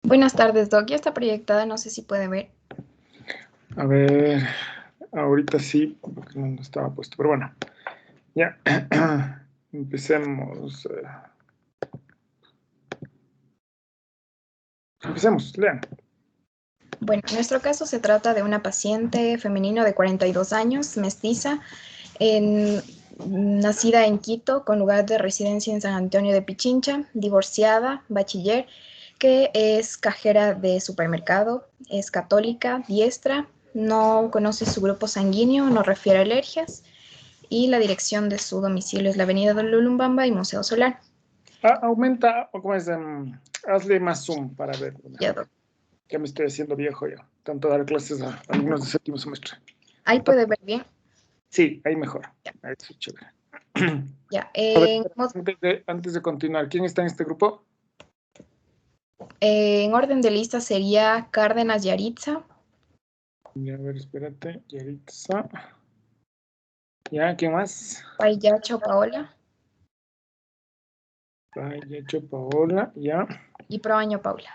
Buenas tardes, Doc. Ya está proyectada, no sé si puede ver. A ver, ahorita sí, porque no estaba puesto, pero bueno, ya, empecemos. Empecemos, lean. Bueno, en nuestro caso se trata de una paciente femenino de 42 años, mestiza, nacida en Quito, con lugar de residencia en San Antonio de Pichincha, divorciada, bachiller, que es cajera de supermercado, es católica, diestra, no conoce su grupo sanguíneo, no refiere alergias, y la dirección de su domicilio es la avenida de Lulumbamba y Museo Solar. Aumenta, o cómo es, hazle más zoom para ver Ya, mejor. Doc. Ya me estoy haciendo viejo ya, tanto dar clases a alumnos de séptimo semestre. Ahí puede ver bien. Sí, ahí mejor, Ya. ahí es chévere. Ya, A ver, antes de continuar, ¿quién está en este grupo? en orden de lista sería Cárdenas Yaritza, A ver, espérate, Yaritza. ¿Ya? ¿Quién más? Payacho Paola Payacho Paola, ya. y Proaño Paula.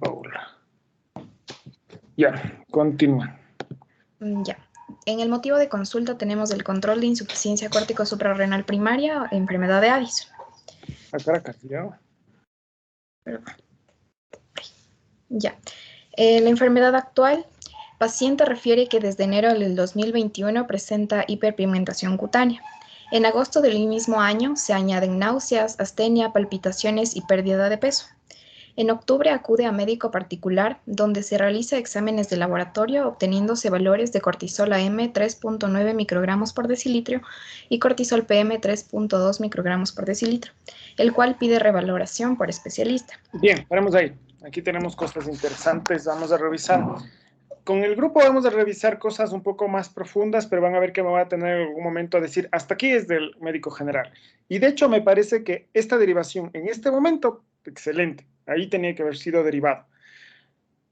Paola. Ya, continúa. Ya. En el motivo de consulta tenemos el control de insuficiencia córtico suprarrenal primaria, enfermedad de Addison. A Caracas, ¿ya? Ya. La enfermedad actual, paciente refiere que desde enero del 2021 presenta hiperpigmentación cutánea. En agosto del mismo año se añaden náuseas, astenia, palpitaciones y pérdida de peso. En octubre acude a médico particular, donde se realiza exámenes de laboratorio obteniéndose valores de cortisol AM 3.9 microgramos por decilitro y cortisol PM 3.2 microgramos por decilitro, el cual pide revaloración por especialista. Bien, paremos ahí. Aquí tenemos cosas interesantes, vamos a revisar. Con el grupo vamos a revisar cosas un poco más profundas, pero van a ver que me voy a tener en algún momento a decir, hasta aquí es del médico general. Y de hecho me parece que esta derivación en este momento, excelente, ahí tenía que haber sido derivado.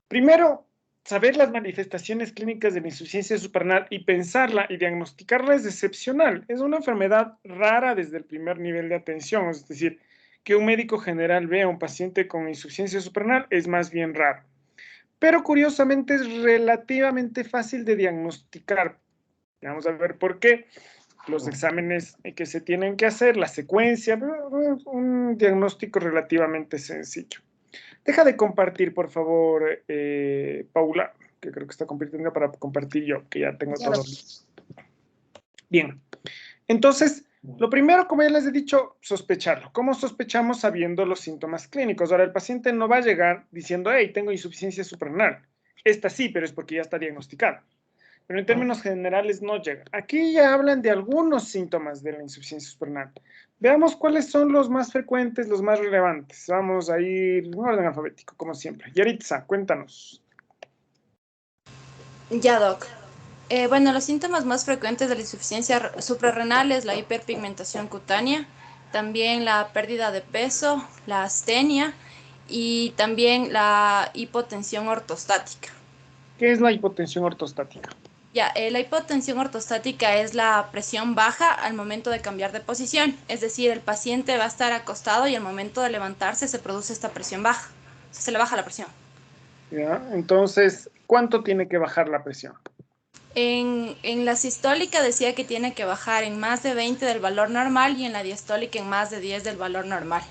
Primero, saber las manifestaciones clínicas de la insuficiencia suprarrenal y pensarla y diagnosticarla es excepcional. Es una enfermedad rara desde el primer nivel de atención, es decir, que un médico general vea a un paciente con insuficiencia suprarrenal es más bien raro. Pero curiosamente es relativamente fácil de diagnosticar. Vamos a ver por qué. Los exámenes que se tienen que hacer, la secuencia, un diagnóstico relativamente sencillo. Deja de compartir, por favor, Paula, que creo que está compartiendo para compartir yo, que ya tengo todo listo. Bien, entonces, lo primero, como ya les he dicho, sospecharlo. ¿Cómo sospechamos? Sabiendo los síntomas clínicos. Ahora, el paciente no va a llegar diciendo, hey, tengo insuficiencia suprarrenal. Esta sí, pero es porque ya está diagnosticada. Pero en términos generales no llega. Aquí ya hablan de algunos síntomas de la insuficiencia suprarrenal. Veamos cuáles son los más frecuentes, los más relevantes. Vamos a ir en orden alfabético, como siempre. Yaritza, cuéntanos. Ya, Doc. Bueno, los síntomas más frecuentes de la insuficiencia suprarrenal es la hiperpigmentación cutánea, también la pérdida de peso, la astenia y también la hipotensión ortostática. ¿Qué es la hipotensión ortostática? Ya, la hipotensión ortostática es la presión baja al momento de cambiar de posición, es decir, el paciente va a estar acostado y al momento de levantarse se produce esta presión baja, se le baja la presión. ¿Ya? Entonces, ¿cuánto tiene que bajar la presión? En la sistólica decía que tiene que bajar en más de 20 del valor normal y en la diastólica en más de 10 del valor normal.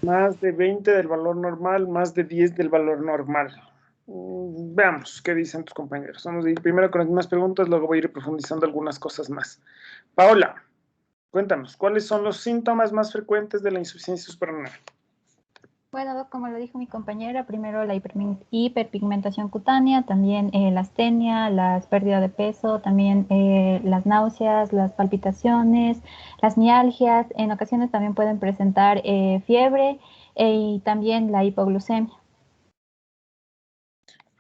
Más de 20 del valor normal, más de 10 del valor normal. Veamos qué dicen tus compañeros. Vamos a ir primero con las mismas preguntas, luego voy a ir profundizando algunas cosas más. Paola, cuéntanos, ¿cuáles son los síntomas más frecuentes de la insuficiencia suprarrenal? Bueno, como lo dijo mi compañera, primero la hiperpigmentación cutánea, también la astenia, las pérdidas de peso, también las náuseas, las palpitaciones, las mialgias. En ocasiones también pueden presentar fiebre y también la hipoglucemia.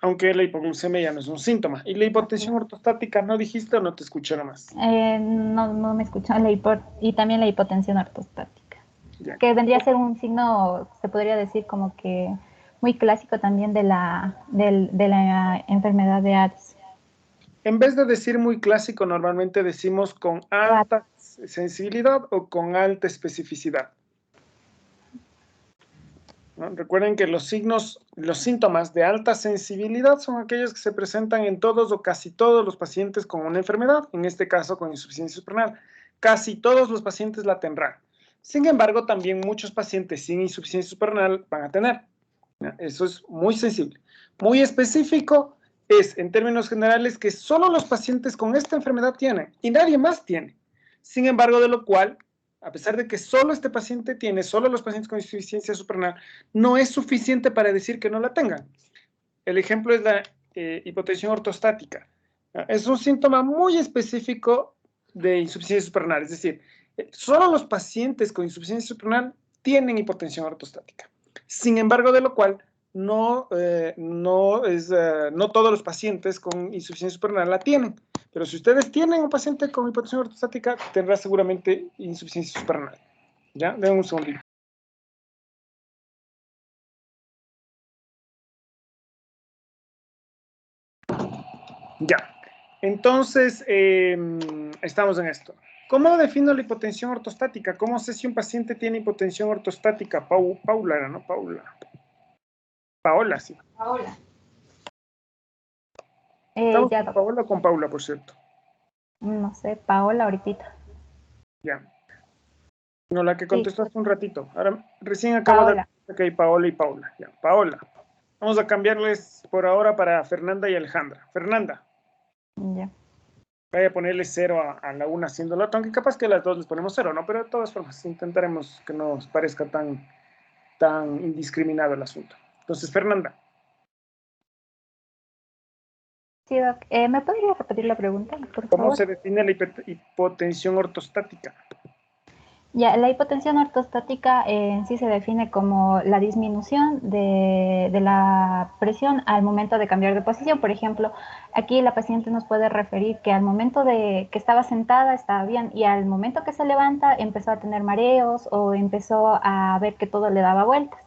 Aunque la hipoglucemia ya no es un síntoma. ¿Y la hipotensión ortostática no dijiste o no te escuché nomás? No me escuchan, y también la hipotensión ortostática, Ya. que vendría a ser un signo, se podría decir como que muy clásico también de la enfermedad de Addison. En vez de decir muy clásico, normalmente decimos con alta sensibilidad o con alta especificidad. ¿no? Recuerden que los síntomas de alta sensibilidad son aquellos que se presentan en todos o casi todos los pacientes con una enfermedad, en este caso con insuficiencia suprarrenal. Casi todos los pacientes la tendrán. Sin embargo, también muchos pacientes sin insuficiencia suprarrenal van a tener. Eso es muy sensible. Muy específico es, en términos generales, que solo los pacientes con esta enfermedad tienen y nadie más tiene. Sin embargo, de lo cual, a pesar de que solo este paciente tiene, solo los pacientes con insuficiencia suprarrenal, no es suficiente para decir que no la tengan. El ejemplo es la hipotensión ortostática. Es un síntoma muy específico de insuficiencia suprarrenal, es decir, solo los pacientes con insuficiencia suprarrenal tienen hipotensión ortostática. Sin embargo, de lo cual no todos los pacientes con insuficiencia suprarrenal la tienen. Pero si ustedes tienen un paciente con hipotensión ortostática, tendrá seguramente insuficiencia suprarrenal. ¿Ya? Denme un segundito. Ya. Entonces, estamos en esto. ¿Cómo defino la hipotensión ortostática? ¿Cómo sé si un paciente tiene hipotensión ortostática? Paula era, ¿no? Paola, sí. Paola. ¿Estamos Ya, con Paola o con Paula, por cierto? no sé, Paola ahorita. Ya. No, la que contestó Sí. hace un ratito. Ahora, recién acabo de decir que hay Paola y Paula. Ya, Paola. Vamos a cambiarles por ahora para Fernanda y Alejandra. Fernanda. Ya. Vaya a ponerle 0 a la una haciendo la otra, aunque capaz que a las dos les ponemos 0, ¿no? Pero de todas formas, intentaremos que no nos parezca tan indiscriminado el asunto. Entonces, Fernanda. Sí, Doc. ¿Me podría repetir la pregunta, por ¿Cómo favor? se define la hipotensión ortostática? Ya, la hipotensión ortostática en sí se define como la disminución de la presión al momento de cambiar de posición. Por ejemplo, aquí la paciente nos puede referir que al momento de que estaba sentada estaba bien y al momento que se levanta empezó a tener mareos o empezó a ver que todo le daba vueltas.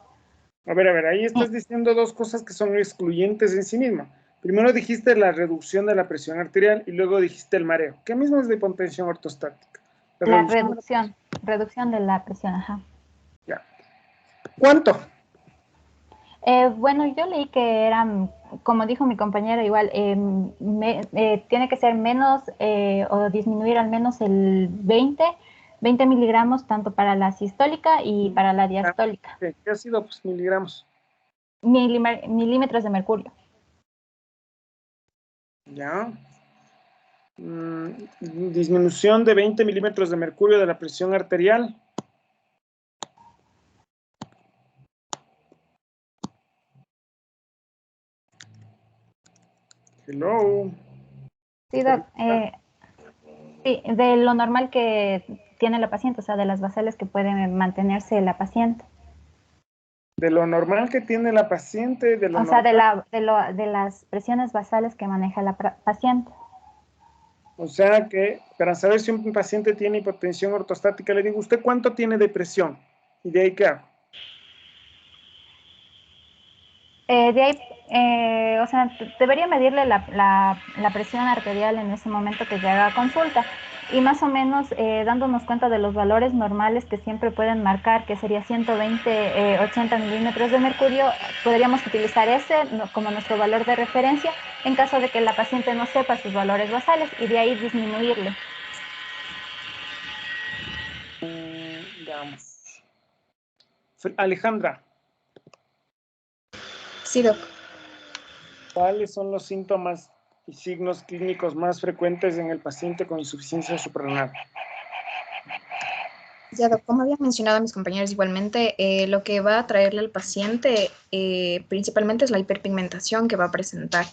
A ver, ahí estás diciendo dos cosas que son excluyentes en sí misma. Primero dijiste la reducción de la presión arterial y luego dijiste el mareo. ¿Qué mismo es la hipotensión ortostática? La reducción de la presión, ajá. Ya. ¿Cuánto? Bueno, yo leí que eran, como dijo mi compañera, igual, tiene que ser menos o disminuir al menos el 20 miligramos tanto para la sistólica y para la diastólica. ¿Qué ha sido? Pues miligramos. Milímetros de mercurio. Ya. Disminución de 20 milímetros de mercurio de la presión arterial. Hello. Sí, Doc. Sí, de lo normal que tiene la paciente, o sea, de las basales que puede mantenerse la paciente. De lo normal que tiene la paciente, de las presiones basales que maneja la paciente. O sea que para saber si un paciente tiene hipotensión ortostática, le digo, ¿usted cuánto tiene de presión? ¿Y de ahí qué hago? De ahí, o sea, debería medirle la presión arterial en ese momento que se haga consulta y más o menos dándonos cuenta de los valores normales que siempre pueden marcar, que sería 120, 80 milímetros de mercurio, podríamos utilizar ese como nuestro valor de referencia en caso de que la paciente no sepa sus valores basales y de ahí disminuirle. Veamos. Alejandra. Sí, Doc. ¿Cuáles son los síntomas y signos clínicos más frecuentes en el paciente con insuficiencia suprarrenal? Ya, Doc, como había mencionado a mis compañeros igualmente, lo que va a traerle al paciente principalmente es la hiperpigmentación que va a presentar.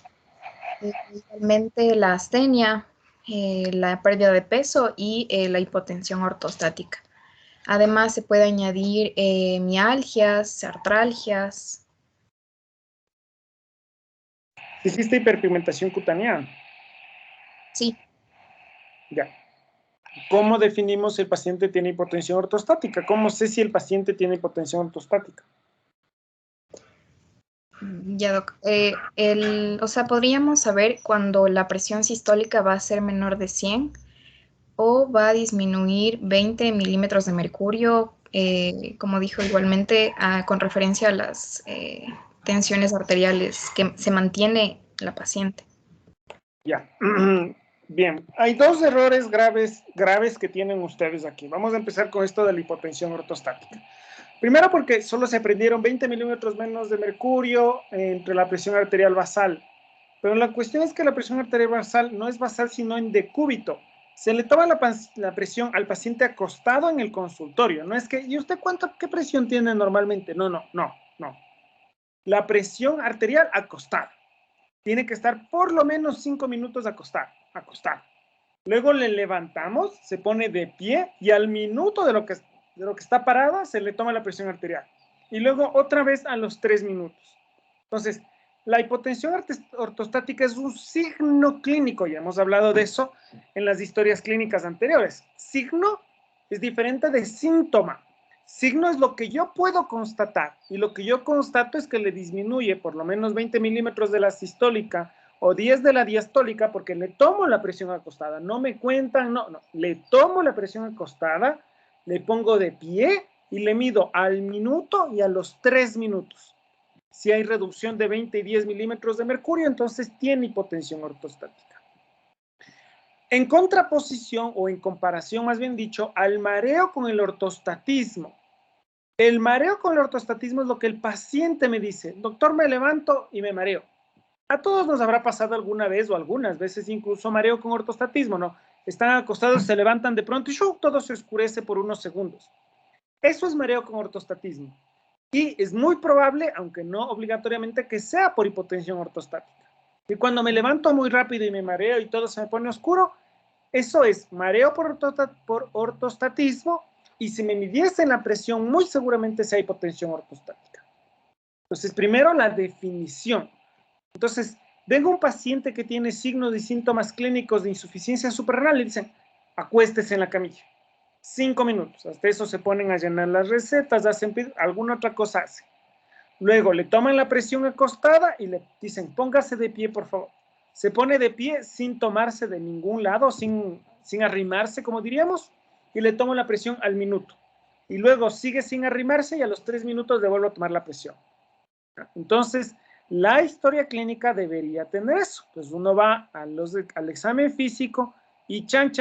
Igualmente la astenia, la pérdida de peso y la hipotensión ortostática. Además, se puede añadir mialgias, artralgias. ¿Hiciste hiperpigmentación cutánea? Sí. Ya. ¿Cómo definimos si el paciente tiene hipotensión ortostática? ¿Cómo sé si el paciente tiene hipotensión ortostática? Ya, Doc. O sea, podríamos saber cuando la presión sistólica va a ser menor de 100 o va a disminuir 20 milímetros de mercurio como dijo igualmente, con referencia a las tensiones arteriales que se mantiene la paciente. Ya. Bien, hay dos errores graves que tienen ustedes aquí. Vamos a empezar con esto de la hipotensión ortostática. Primero porque solo se prendieron 20 milímetros menos de mercurio entre la presión arterial basal. Pero la cuestión es que la presión arterial basal no es basal, sino en decúbito. Se le toma la presión al paciente acostado en el consultorio. No es que, ¿y usted qué presión tiene normalmente? No. La presión arterial acostada. Tiene que estar por lo menos 5 minutos acostado. Luego le levantamos, se pone de pie y al minuto de lo que está parada se le toma la presión arterial. Y luego otra vez a los 3 minutos. Entonces, la hipotensión ortostática es un signo clínico, ya hemos hablado de eso en las historias clínicas anteriores. Signo es diferente de síntoma. Signo es lo que yo puedo constatar, y lo que yo constato es que le disminuye por lo menos 20 milímetros de la sistólica o 10 de la diastólica, porque le tomo la presión acostada. No me cuentan, no. Le tomo la presión acostada, le pongo de pie y le mido al minuto y a los 3 minutos. Si hay reducción de 20 y 10 milímetros de mercurio, entonces tiene hipotensión ortostática. En contraposición, o en comparación más bien dicho, al mareo con el ortostatismo. El mareo con el ortostatismo es lo que el paciente me dice: doctor, me levanto y me mareo. A todos nos habrá pasado alguna vez o algunas veces incluso mareo con ortostatismo, ¿no? Están acostados, se levantan de pronto y todo se oscurece por unos segundos. Eso es mareo con ortostatismo. Y es muy probable, aunque no obligatoriamente, que sea por hipotensión ortostática. Y cuando me levanto muy rápido y me mareo y todo se me pone oscuro, eso es mareo por ortostatismo, y si me midiesen la presión, muy seguramente sea hipotensión ortostática. Entonces, primero la definición. Entonces, vengo un paciente que tiene signos y síntomas clínicos de insuficiencia suprarrenal y dicen: acuéstese en la camilla. 5 minutos, hasta eso se ponen a llenar las recetas, hacen alguna otra cosa hacen. Luego le toman la presión acostada y le dicen: póngase de pie, por favor. Se pone de pie sin tomarse de ningún lado, sin arrimarse, como diríamos, y le tomo la presión al minuto. Y luego sigue sin arrimarse y a los 3 minutos le vuelvo a tomar la presión. Entonces, la historia clínica debería tener eso. Pues uno va al examen físico y chan,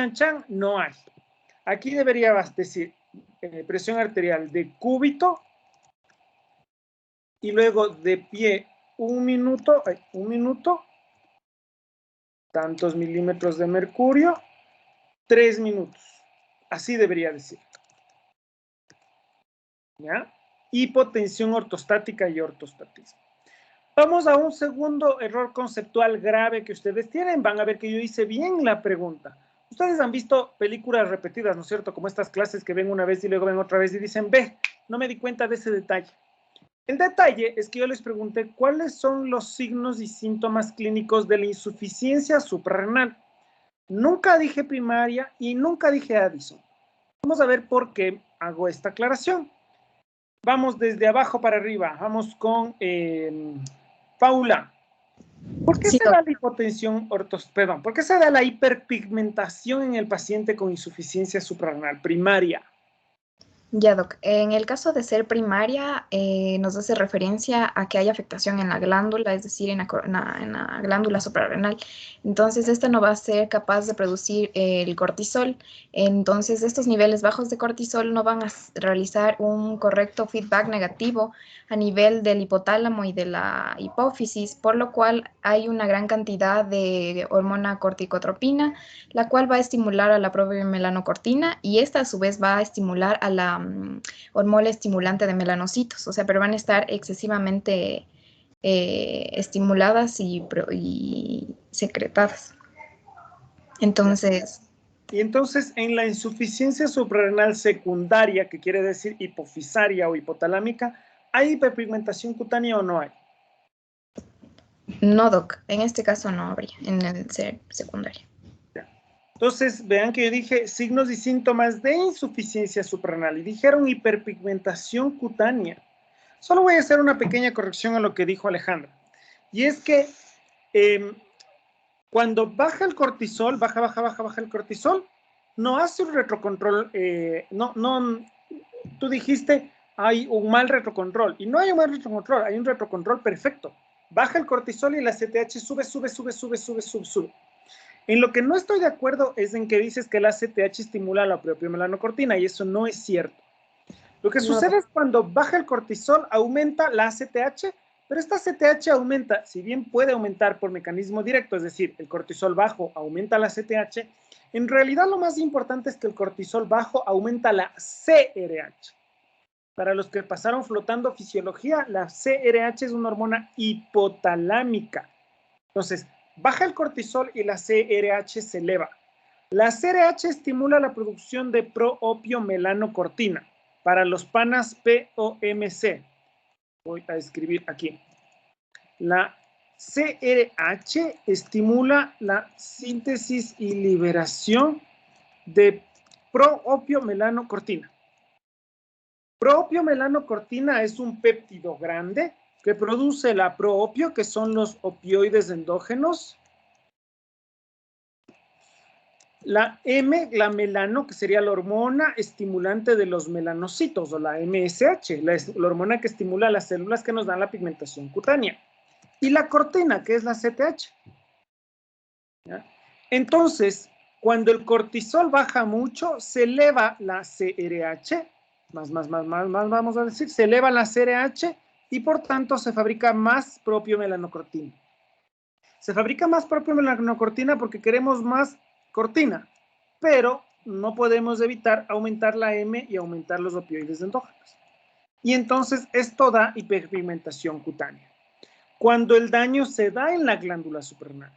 no hay. Aquí debería decir presión arterial de cúbito y luego de pie 1 minuto, tantos milímetros de mercurio, 3 minutos. Así debería decir. ¿Ya? Hipotensión ortostática y ortostatismo. Vamos a un segundo error conceptual grave que ustedes tienen. Van a ver que yo hice bien la pregunta. Ustedes han visto películas repetidas, ¿no es cierto? Como estas clases que ven una vez y luego ven otra vez y dicen: ve, no me di cuenta de ese detalle. El detalle es que yo les pregunté cuáles son los signos y síntomas clínicos de la insuficiencia suprarrenal. Nunca dije primaria y nunca dije Addison. Vamos a ver por qué hago esta aclaración. Vamos desde abajo para arriba. Vamos con Paula. ¿Por qué se da la hipotensión ortostática? ¿Por qué se da la hiperpigmentación en el paciente con insuficiencia suprarrenal primaria? Ya, doc. En el caso de ser primaria, nos hace referencia a que hay afectación en la glándula, es decir, en la glándula suprarrenal. Entonces, esta no va a ser capaz de producir el cortisol. Entonces, estos niveles bajos de cortisol no van a realizar un correcto feedback negativo a nivel del hipotálamo y de la hipófisis, por lo cual hay una gran cantidad de hormona corticotropina, la cual va a estimular a la propia melanocortina, y esta a su vez va a estimular a la hormona estimulante de melanocitos, o sea, pero van a estar excesivamente estimuladas y secretadas. Entonces... Y entonces, en la insuficiencia suprarrenal secundaria, que quiere decir hipofisaria o hipotalámica, ¿hay hiperpigmentación cutánea o no hay? No, doc. En este caso no habría, en el ser secundario. Entonces, vean que yo dije signos y síntomas de insuficiencia suprarrenal y dijeron hiperpigmentación cutánea. Solo voy a hacer una pequeña corrección a lo que dijo Alejandra. Y es que cuando baja el cortisol, baja el cortisol, no hace un retrocontrol, tú dijiste, hay un mal retrocontrol. Y no hay un mal retrocontrol, hay un retrocontrol perfecto. Baja el cortisol y la ACTH sube. En lo que no estoy de acuerdo es en que dices que la ACTH estimula la propia melanocortina, y eso no es cierto. Lo que sucede es cuando baja el cortisol, aumenta la ACTH, pero esta ACTH aumenta, si bien puede aumentar por mecanismo directo, es decir, el cortisol bajo aumenta la ACTH, en realidad lo más importante es que el cortisol bajo aumenta la CRH. Para los que pasaron flotando fisiología, la CRH es una hormona hipotalámica. Entonces, baja el cortisol y la CRH se eleva. La CRH estimula la producción de proopiomelanocortina para los panas POMC. Voy a escribir aquí. La CRH estimula la síntesis y liberación de proopiomelanocortina. Proopiomelanocortina es un péptido grande que produce la proopio, que son los opioides endógenos. La M, la melano, que sería la hormona estimulante de los melanocitos, o la MSH, la hormona que estimula las células que nos dan la pigmentación cutánea. Y la cortina, que es la CTH. ¿Ya? Entonces, cuando el cortisol baja mucho, se eleva la CRH, vamos a decir, se eleva la CRH y por tanto se fabrica más propio melanocortina. Se fabrica más propio melanocortina porque queremos más cortina, pero no podemos evitar aumentar la M y aumentar los opioides endógenos. Y entonces esto da hiperpigmentación cutánea. Cuando el daño se da en la glándula suprarrenal.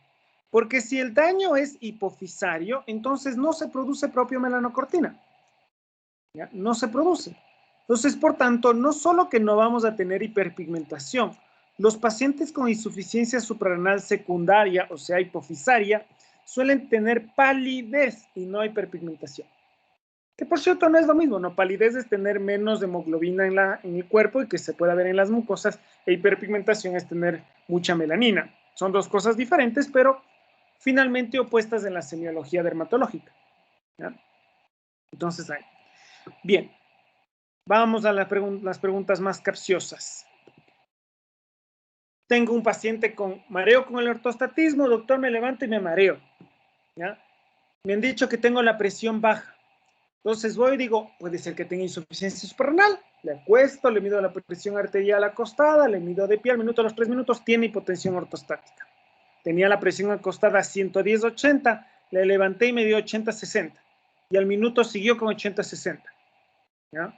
Porque si el daño es hipofisario, entonces no se produce propio melanocortina. ¿Ya? No se produce. Entonces, por tanto, no solo que no vamos a tener hiperpigmentación, los pacientes con insuficiencia suprarrenal secundaria, o sea, hipofisaria, suelen tener palidez y no hiperpigmentación. Que por cierto no es lo mismo, ¿no? Palidez es tener menos hemoglobina en el cuerpo y que se pueda ver en las mucosas, e hiperpigmentación es tener mucha melanina. Son dos cosas diferentes, pero finalmente opuestas en la semiología dermatológica. ¿Ya? Entonces, ahí. Bien, vamos a las preguntas más capciosas. Tengo un paciente con mareo con el ortostatismo, doctor, me levanto y me mareo. ¿Ya? Me han dicho que tengo la presión baja. Entonces voy y digo, puede ser que tenga insuficiencia suprarrenal, le acuesto, le mido la presión arterial acostada, le mido de pie, al minuto, a los 3 minutos, tiene hipotensión ortostática. Tenía la presión acostada a 110-80, le levanté y me dio 80-60, y al minuto siguió con 80-60. ¿Ya?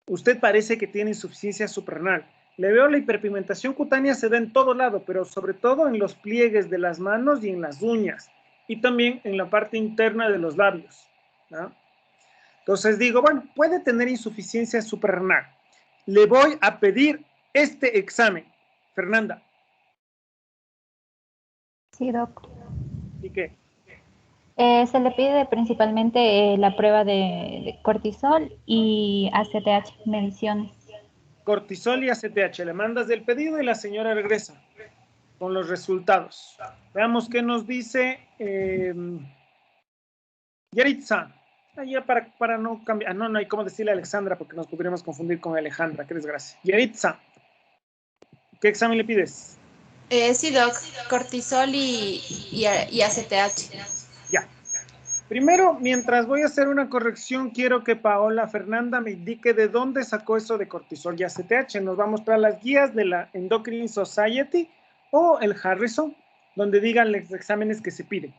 Usted parece que tiene insuficiencia suprarrenal. Le veo la hiperpigmentación cutánea se da en todo lado, pero sobre todo en los pliegues de las manos y en las uñas, y también en la parte interna de los labios. ¿Ya? Entonces digo, bueno, puede tener insuficiencia suprarrenal. Le voy a pedir este examen. Fernanda. Sí, doc. ¿Y qué? Se le pide principalmente la prueba de cortisol y ACTH, mediciones. Cortisol y ACTH. Le mandas el pedido y la señora regresa con los resultados. Veamos qué nos dice Yaritza. Ya para no cambiar. No hay cómo decirle a Alexandra porque nos podríamos confundir con Alejandra. Qué desgracia. Yaritza, ¿qué examen le pides? Sí, doc, cortisol y ACTH. Ya. Primero, mientras voy a hacer una corrección, quiero que Paola Fernanda me indique de dónde sacó eso de cortisol y ACTH. Nos vamos para las guías de la Endocrine Society o el Harrison, donde digan los exámenes que se piden.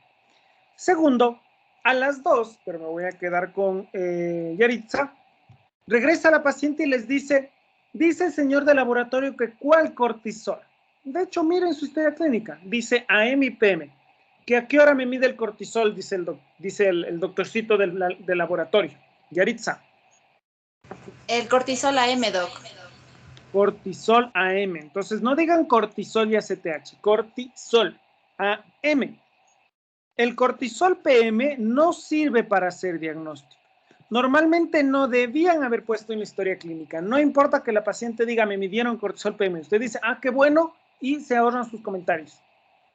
Segundo, a las 2, pero me voy a quedar con Yaritza, regresa la paciente y les dice el señor de laboratorio que ¿cuál cortisol? De hecho, miren su historia clínica, dice AM y PM. ¿Que a qué hora me mide el cortisol? Dice el doctorcito del laboratorio. Yaritza. El cortisol AM, doc. Cortisol AM. Entonces, no digan cortisol y ACTH. Cortisol AM. El cortisol PM no sirve para hacer diagnóstico. Normalmente no debían haber puesto en la historia clínica. No importa que la paciente diga, me midieron cortisol PM. Usted dice, ah, qué bueno, y se ahorran sus comentarios.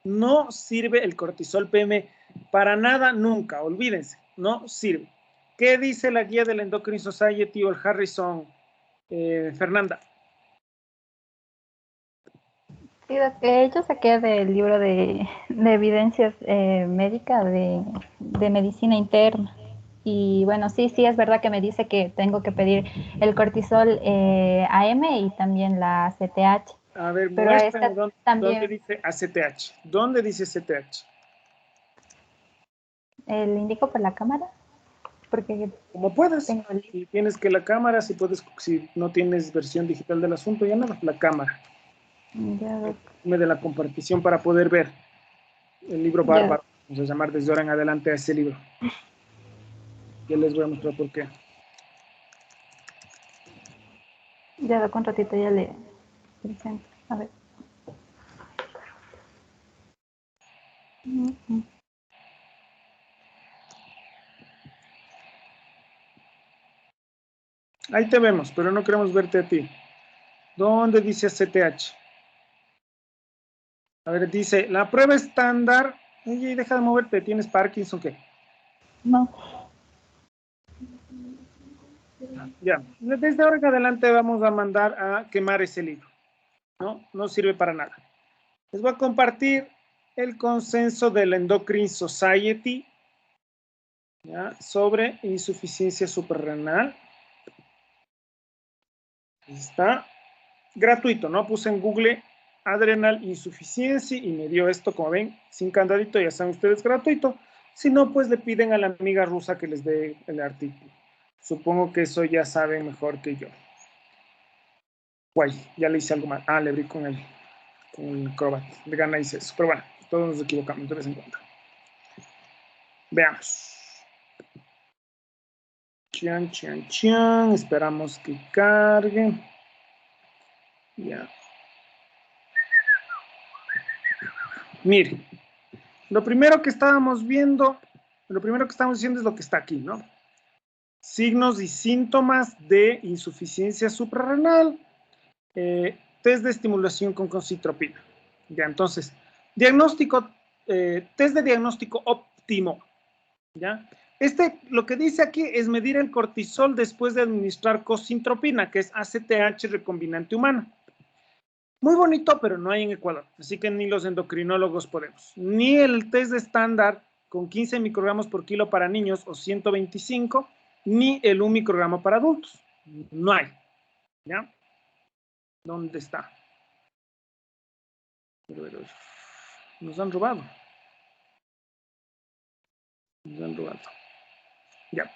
No sirve el cortisol PM para nada, nunca, olvídense, no sirve. ¿Qué dice la guía de la Endocrine Society o el Harrison, Fernanda? Sí, yo saqué del libro de evidencias médicas de medicina interna. Y bueno, sí, es verdad que me dice que tengo que pedir el cortisol AM y también la ACTH. A ver, Pero a muéstrame esta dónde también dice ACTH. ¿Dónde dice ACTH? le indico por la cámara, porque Como puedas. tengo el Si tienes que la cámara, si no tienes versión digital del asunto, ya nada, la cámara. ya, Me de la compartición para poder ver el libro ya, bárbaro. Vamos a llamar desde ahora en adelante a ese libro. Ya les voy a mostrar por qué. ya con ratito ya le presento. A ver. Ahí te vemos, pero no queremos verte a ti. ¿Dónde dice ACTH? A ver, dice, la prueba estándar. Oye, deja de moverte, ¿tienes Parkinson o qué? No. Ya, desde ahora en adelante vamos a mandar a quemar ese libro. No sirve para nada. Les voy a compartir el consenso de la Endocrine Society, ¿ya?, sobre insuficiencia suprarrenal. Está gratuito, ¿no? Puse en Google adrenal insuficiencia y me dio esto, como ven, sin candadito, ya saben ustedes, gratuito. Si no, pues le piden a la amiga rusa que les dé el artículo. Supongo que eso ya saben mejor que yo. Guay, ya le hice algo mal. Le abrí con el Acrobat. De gana hice eso. Pero bueno, todos nos equivocamos de vez en cuando. Veamos. Chan. Esperamos que cargue. Ya. Mire, lo primero que estamos diciendo es lo que está aquí, ¿no? Signos y síntomas de insuficiencia suprarrenal. Test de estimulación con concitropina. Ya, entonces, diagnóstico, test de diagnóstico óptimo. ¿Ya? Lo que dice aquí es medir el cortisol después de administrar concitropina, que es ACTH recombinante humana. Muy bonito, pero no hay en Ecuador, así que ni los endocrinólogos podemos. Ni el test de estándar con 15 microgramos por kilo para niños o 125, ni el 1 microgramo para adultos. No hay. ¿Ya? ¿Dónde está? Nos han robado. Ya.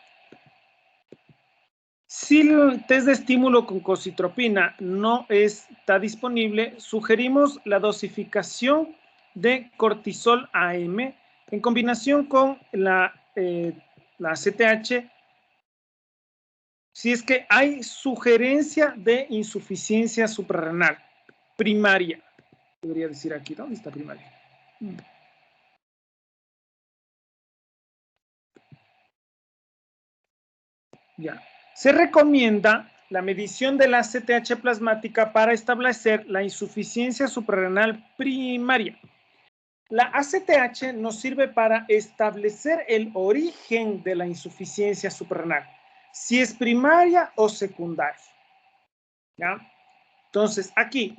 Si el test de estímulo con concitropina no está disponible, sugerimos la dosificación de cortisol AM en combinación con la CTH, si es que hay sugerencia de insuficiencia suprarrenal primaria. Debería decir aquí, ¿dónde está primaria? Ya. Se recomienda la medición de la ACTH plasmática para establecer la insuficiencia suprarrenal primaria. La ACTH nos sirve para establecer el origen de la insuficiencia suprarrenal, si es primaria o secundaria. ¿Ya? Entonces, aquí,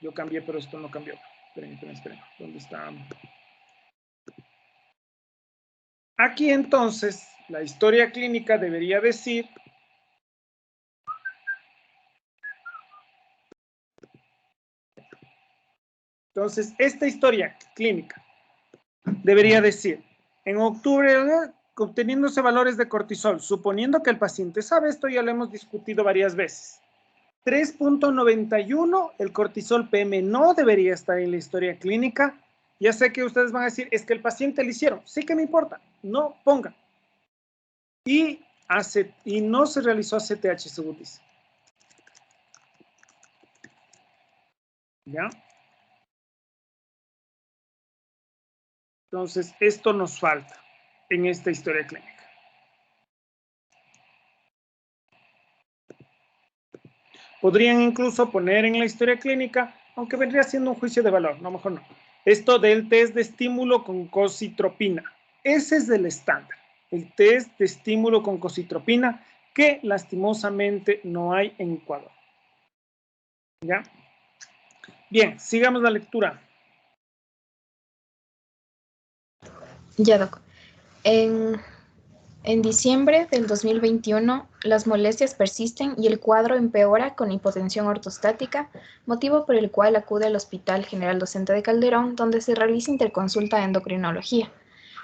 yo cambié, pero esto no cambió. Esperen. ¿Dónde está? Aquí, entonces, la historia clínica debería decir... Entonces, esta historia clínica debería decir, en octubre, obteniéndose valores de cortisol, suponiendo que el paciente sabe esto, ya lo hemos discutido varias veces. 3.91, el cortisol PM no debería estar en la historia clínica. Ya sé que ustedes van a decir, es que el paciente le hicieron. Sí que me importa, no pongan. Y no se realizó ACTH, según dice. ¿Ya? Entonces, esto nos falta en esta historia clínica. Podrían incluso poner en la historia clínica, aunque vendría siendo un juicio de valor, no, mejor no. Esto del test de estímulo con concitropina. Ese es el estándar. el test de estímulo con cocitropina, que lastimosamente no hay en Ecuador. ¿Ya? Bien, sigamos la lectura. Ya, doc. En diciembre del 2021, las molestias persisten y el cuadro empeora con hipotensión ortostática, motivo por el cual acude al Hospital General Docente de Calderón, donde se realiza interconsulta de endocrinología.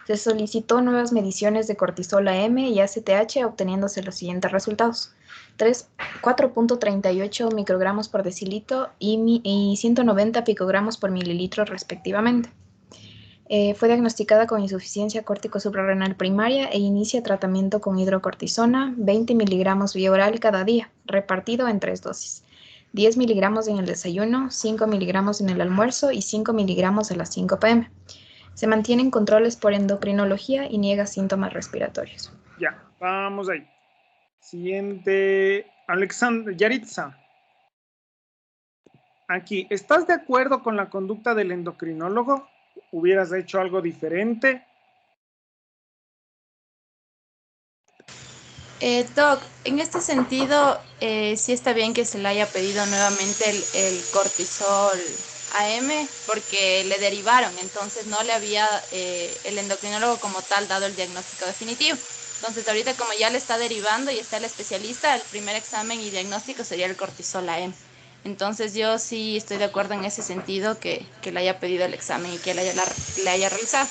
Se solicitó nuevas mediciones de cortisol AM y ACTH, obteniéndose los siguientes resultados: 4.38 microgramos por decilitro y 190 picogramos por mililitro respectivamente. Fue diagnosticada con insuficiencia córtico suprarrenal primaria e inicia tratamiento con hidrocortisona, 20 miligramos vía oral cada día, repartido en 3 dosis. 10 miligramos en el desayuno, 5 miligramos en el almuerzo y 5 miligramos a las 5 p.m. Se mantienen controles por endocrinología y niega síntomas respiratorios. Ya, vamos ahí. Siguiente, Alexandra, Yaritza. Aquí, ¿estás de acuerdo con la conducta del endocrinólogo? ¿Hubieras hecho algo diferente? Doc, en este sentido, sí está bien que se le haya pedido nuevamente el cortisol AM porque le derivaron, entonces no le había el endocrinólogo como tal dado el diagnóstico definitivo. Entonces ahorita como ya le está derivando y está el especialista, el primer examen y diagnóstico sería el cortisol AM. Entonces yo sí estoy de acuerdo en ese sentido que le haya pedido el examen y que le haya realizado.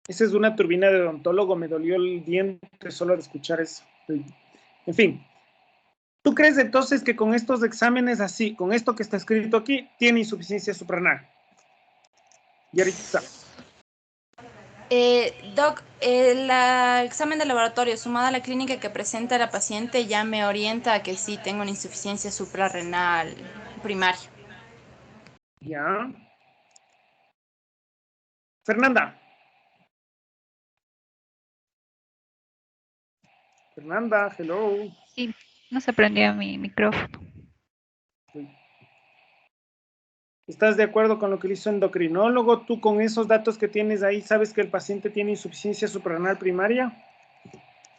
Esa es una turbina de odontólogo, me dolió el diente solo de escuchar eso. En fin, ¿tú crees entonces que con estos exámenes así, con esto que está escrito aquí, tiene insuficiencia suprarrenal? Yaritza. Doc, el examen de laboratorio sumado a la clínica que presenta la paciente ya me orienta a que sí tengo una insuficiencia suprarrenal primaria. Ya. Fernanda. Fernanda, hello. Sí, no se prendía mi micrófono. ¿Estás de acuerdo con lo que le hizo endocrinólogo? ¿Tú con esos datos que tienes ahí sabes que el paciente tiene insuficiencia suprarrenal primaria?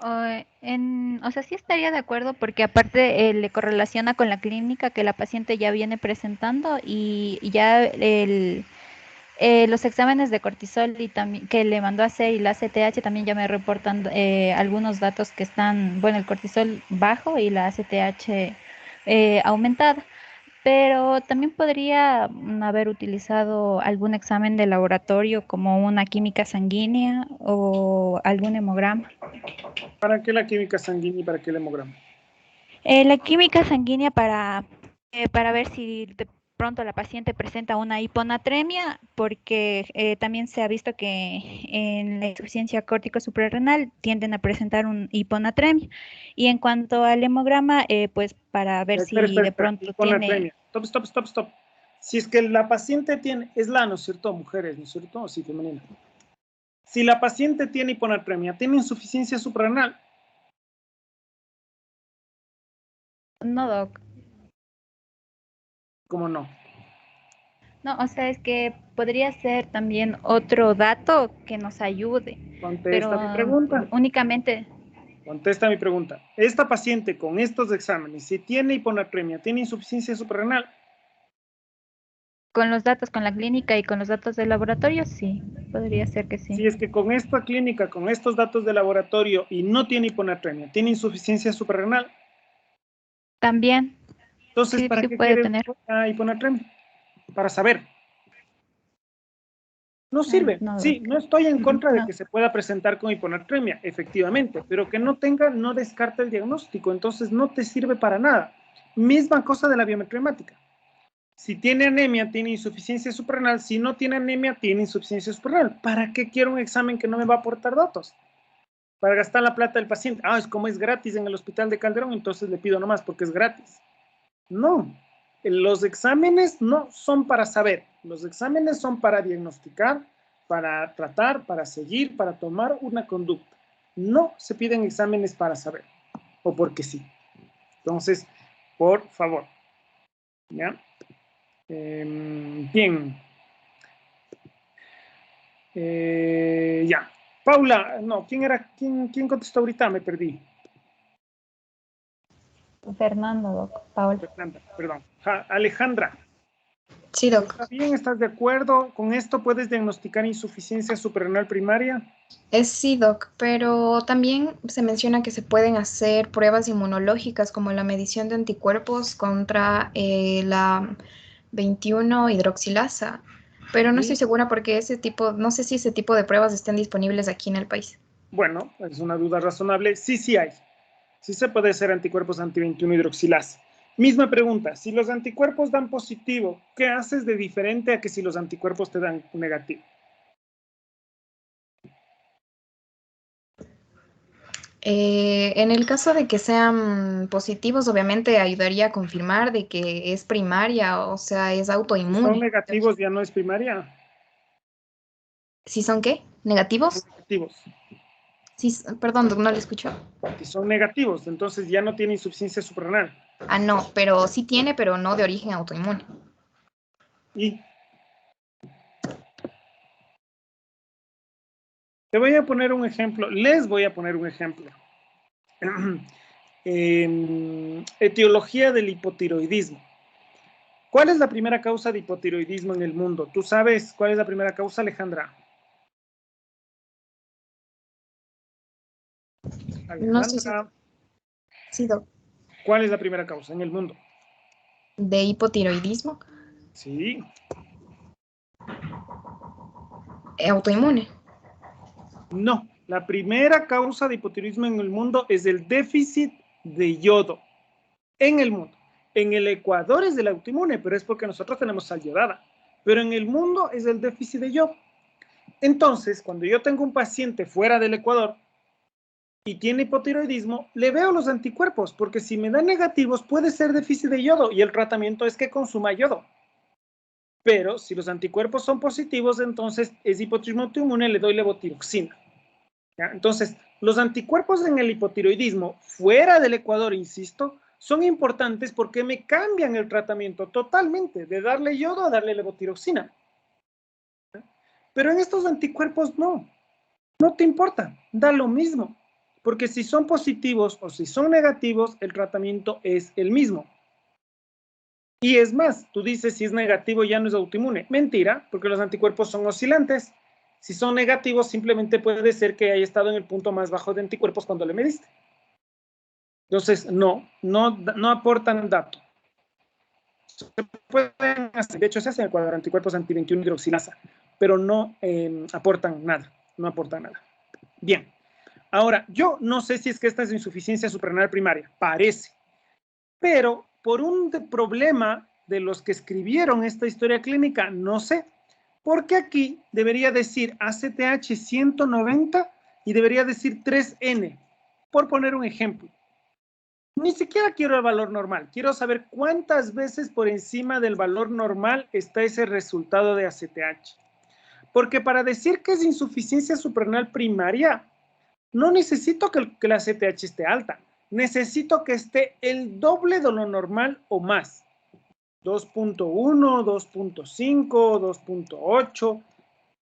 O sea, sí estaría de acuerdo porque aparte le correlaciona con la clínica que la paciente ya viene presentando y ya los exámenes de cortisol y también que le mandó a hacer y la ACTH también ya me reportan algunos datos que están, bueno, el cortisol bajo y la ACTH aumentada. Pero también podría haber utilizado algún examen de laboratorio como una química sanguínea o algún hemograma. ¿Para qué la química sanguínea y para qué el hemograma? La química sanguínea para ver si de pronto la paciente presenta una hiponatremia, porque también se ha visto que en la insuficiencia córtico suprarrenal tienden a presentar un hiponatremia. Y en cuanto al hemograma, pues para ver si de Espera. pronto tiene... Hiponatremia. Stop. Si es que la paciente tiene, es la, ¿no es cierto? Mujeres, ¿no es cierto? O sí, femenina. Si la paciente tiene hiponatremia, tiene insuficiencia suprarrenal. No, doc. ¿Cómo no? No, o sea, es que podría ser también otro dato que nos ayude, pero Contesta mi pregunta. únicamente Contesta mi pregunta. Esta paciente con estos exámenes, si tiene hiponatremia, tiene insuficiencia suprarrenal. con los datos, con la clínica y con los datos del laboratorio, sí, podría ser que sí. Si es que con esta clínica, con estos datos de laboratorio y no tiene hiponatremia, tiene insuficiencia suprarrenal, También, entonces, sí, ¿para sí qué puede quieres tener. la hiponatremia? Para saber. No sirve. No, Sí, no estoy en contra de no. que se pueda presentar con hiponatremia, efectivamente, pero que no tenga, no descarta el diagnóstico, entonces no te sirve para nada. Misma cosa de la biometría hemática. Si tiene anemia, tiene insuficiencia suprarrenal. Si no tiene anemia, tiene insuficiencia suprarrenal. ¿Para qué quiero un examen que no me va a aportar datos? Para gastar la plata del paciente. Ah, es como es gratis en el hospital de Calderón, entonces le pido nomás porque es gratis. No, los exámenes no son para saber. Los exámenes son para diagnosticar, para tratar, para seguir, para tomar una conducta. No se piden exámenes para saber, o porque sí. Entonces, por favor. ¿Ya? Bien. Ya. Paula, no, ¿quién era? ¿Quién contestó ahorita? Me perdí. Fernando, Doc. Paul. Fernanda, perdón. Alejandra. Sí, Doc. ¿Está bien? ¿Estás de acuerdo? ¿Con esto puedes diagnosticar insuficiencia suprarrenal primaria? Sí, Doc, pero también se menciona que se pueden hacer pruebas inmunológicas como la medición de anticuerpos contra la 21 hidroxilasa, pero no estoy Y, segura porque ese tipo, no sé si ese tipo de pruebas estén disponibles aquí en el país. bueno, es una duda razonable. Sí hay. Sí se puede hacer anticuerpos anti-21 hidroxilasa. Misma pregunta, si los anticuerpos dan positivo, ¿qué haces de diferente a que si los anticuerpos te dan negativo? En el caso de que sean positivos, obviamente ayudaría a confirmar de que es primaria, o sea, es Si son autoinmune. negativos ya no es primaria. ¿Si son qué? Son ¿Negativos? negativos. Sí, perdón, Doc, no lo escucho. Si son negativos, entonces ya no tiene insuficiencia suprarrenal. Ah, no, pero sí tiene, pero no de origen autoinmune. Y te voy a poner un ejemplo, les voy a poner un ejemplo. Etiología del hipotiroidismo. ¿Cuál es la primera causa de hipotiroidismo en el mundo? ¿Tú sabes cuál es la primera causa, Alejandra? No estoy segura. Alejandra, Sí, Doc. ¿cuál es la primera causa en el mundo? De hipotiroidismo Sí, autoinmune. no. La primera causa de hipotiroidismo en el mundo es el déficit de yodo en el mundo. En el Ecuador es el autoinmune, pero es porque nosotros tenemos sal yodada. Pero en el mundo es el déficit de yodo. Entonces, cuando yo tengo un paciente fuera del Ecuador y tiene hipotiroidismo, le veo los anticuerpos, porque si me dan negativos puede ser déficit de yodo y el tratamiento es que consuma yodo. Pero si los anticuerpos son positivos, entonces es hipotiroidismo autoinmune, le doy levotiroxina. ¿Ya? Entonces, los anticuerpos en el hipotiroidismo fuera del Ecuador, insisto, son importantes porque me cambian el tratamiento totalmente, de darle yodo a darle levotiroxina. Pero en estos anticuerpos no te importa, da lo mismo, porque si son positivos o si son negativos, el tratamiento es el mismo. Y es más, tú dices si es negativo ya no es autoinmune. Mentira, porque los anticuerpos son oscilantes. Si son negativos, simplemente puede ser que haya estado en el punto más bajo de anticuerpos cuando le mediste. Entonces, no aportan dato. Se pueden hacer, de hecho, se hacen el cuadro anticuerpos anti-21 hidroxilasa, pero no aportan nada. No aportan nada. Bien. Ahora, yo no sé si es que esta es insuficiencia suprarrenal primaria. Parece. Pero por un problema de los que escribieron esta historia clínica, no sé. Porque aquí debería decir ACTH 190 y debería decir 3N, por poner un ejemplo. Ni siquiera quiero el valor normal, quiero saber cuántas veces por encima del valor normal está ese resultado de ACTH. Porque para decir que es insuficiencia suprarrenal primaria, no necesito que la ACTH esté alta, necesito que esté el doble de lo normal o más. 2.1, 2.5, 2.8,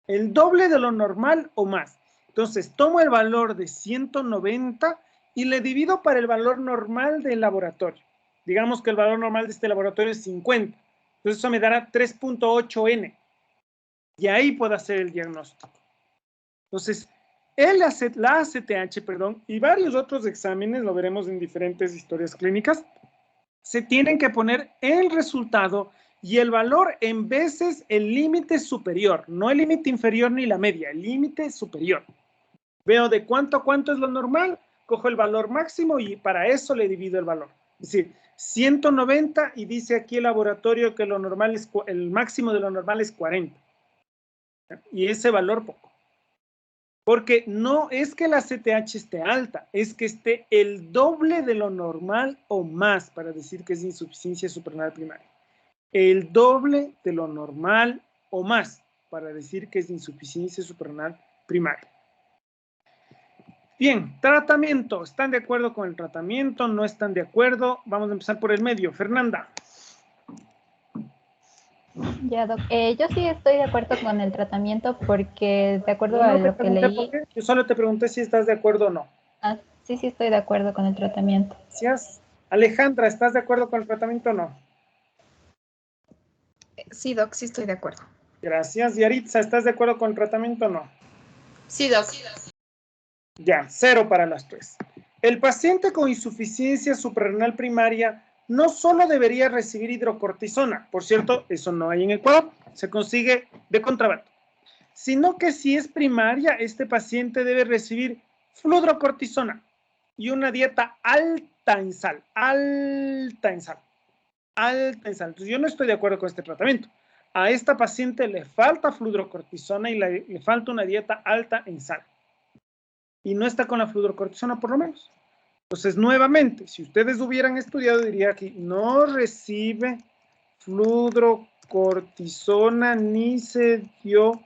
el doble de lo normal o más. Entonces, tomo el valor de 190 y le divido para el valor normal del laboratorio. Digamos que el valor normal de este laboratorio es 50. Entonces, eso me dará 3.8N. Y ahí puedo hacer el diagnóstico. Entonces, la ACTH, y varios otros exámenes, lo veremos en diferentes historias clínicas, se tienen que poner el resultado y el valor en veces el límite superior, no el límite inferior ni la media, el límite superior. Veo de cuánto a cuánto es lo normal, cojo el valor máximo y para eso le divido el valor. Es decir, 190 y dice aquí el laboratorio que lo normal es, el máximo de lo normal es 40. Y ese valor poco. Porque no es que la CTH esté alta, es que esté el doble de lo normal o más para decir que es insuficiencia suprarrenal primaria. El doble de lo normal o más para decir que es insuficiencia suprarrenal primaria. Bien, tratamiento. ¿Están de acuerdo con el tratamiento? ¿No están de acuerdo? Vamos a empezar por el medio. Fernanda. Ya, Doc. Yo sí estoy de acuerdo con el tratamiento porque de acuerdo No, a no te lo que pregunté por leí, qué, yo solo te pregunté si estás de acuerdo o no. sí, sí estoy de acuerdo con el tratamiento. Gracias. Alejandra, ¿estás de acuerdo con el tratamiento o no? Sí, Doc, sí estoy de acuerdo. Gracias. Yaritza, ¿estás de acuerdo con el tratamiento o no? Sí, Doc. Ya, 0 para las 3. El paciente con insuficiencia suprarrenal primaria no solo debería recibir hidrocortisona, por cierto, eso no hay en Ecuador, se consigue de contrabando, sino que si es primaria, este paciente debe recibir fludrocortisona y una dieta alta en sal, alta en sal, alta en sal. Entonces yo no estoy de acuerdo con este tratamiento. A esta paciente le falta fludrocortisona y le falta una dieta alta en sal. Y no está con la fludrocortisona por lo menos. Entonces, nuevamente, si ustedes hubieran estudiado, diría aquí, no recibe fludrocortisona ni se dio,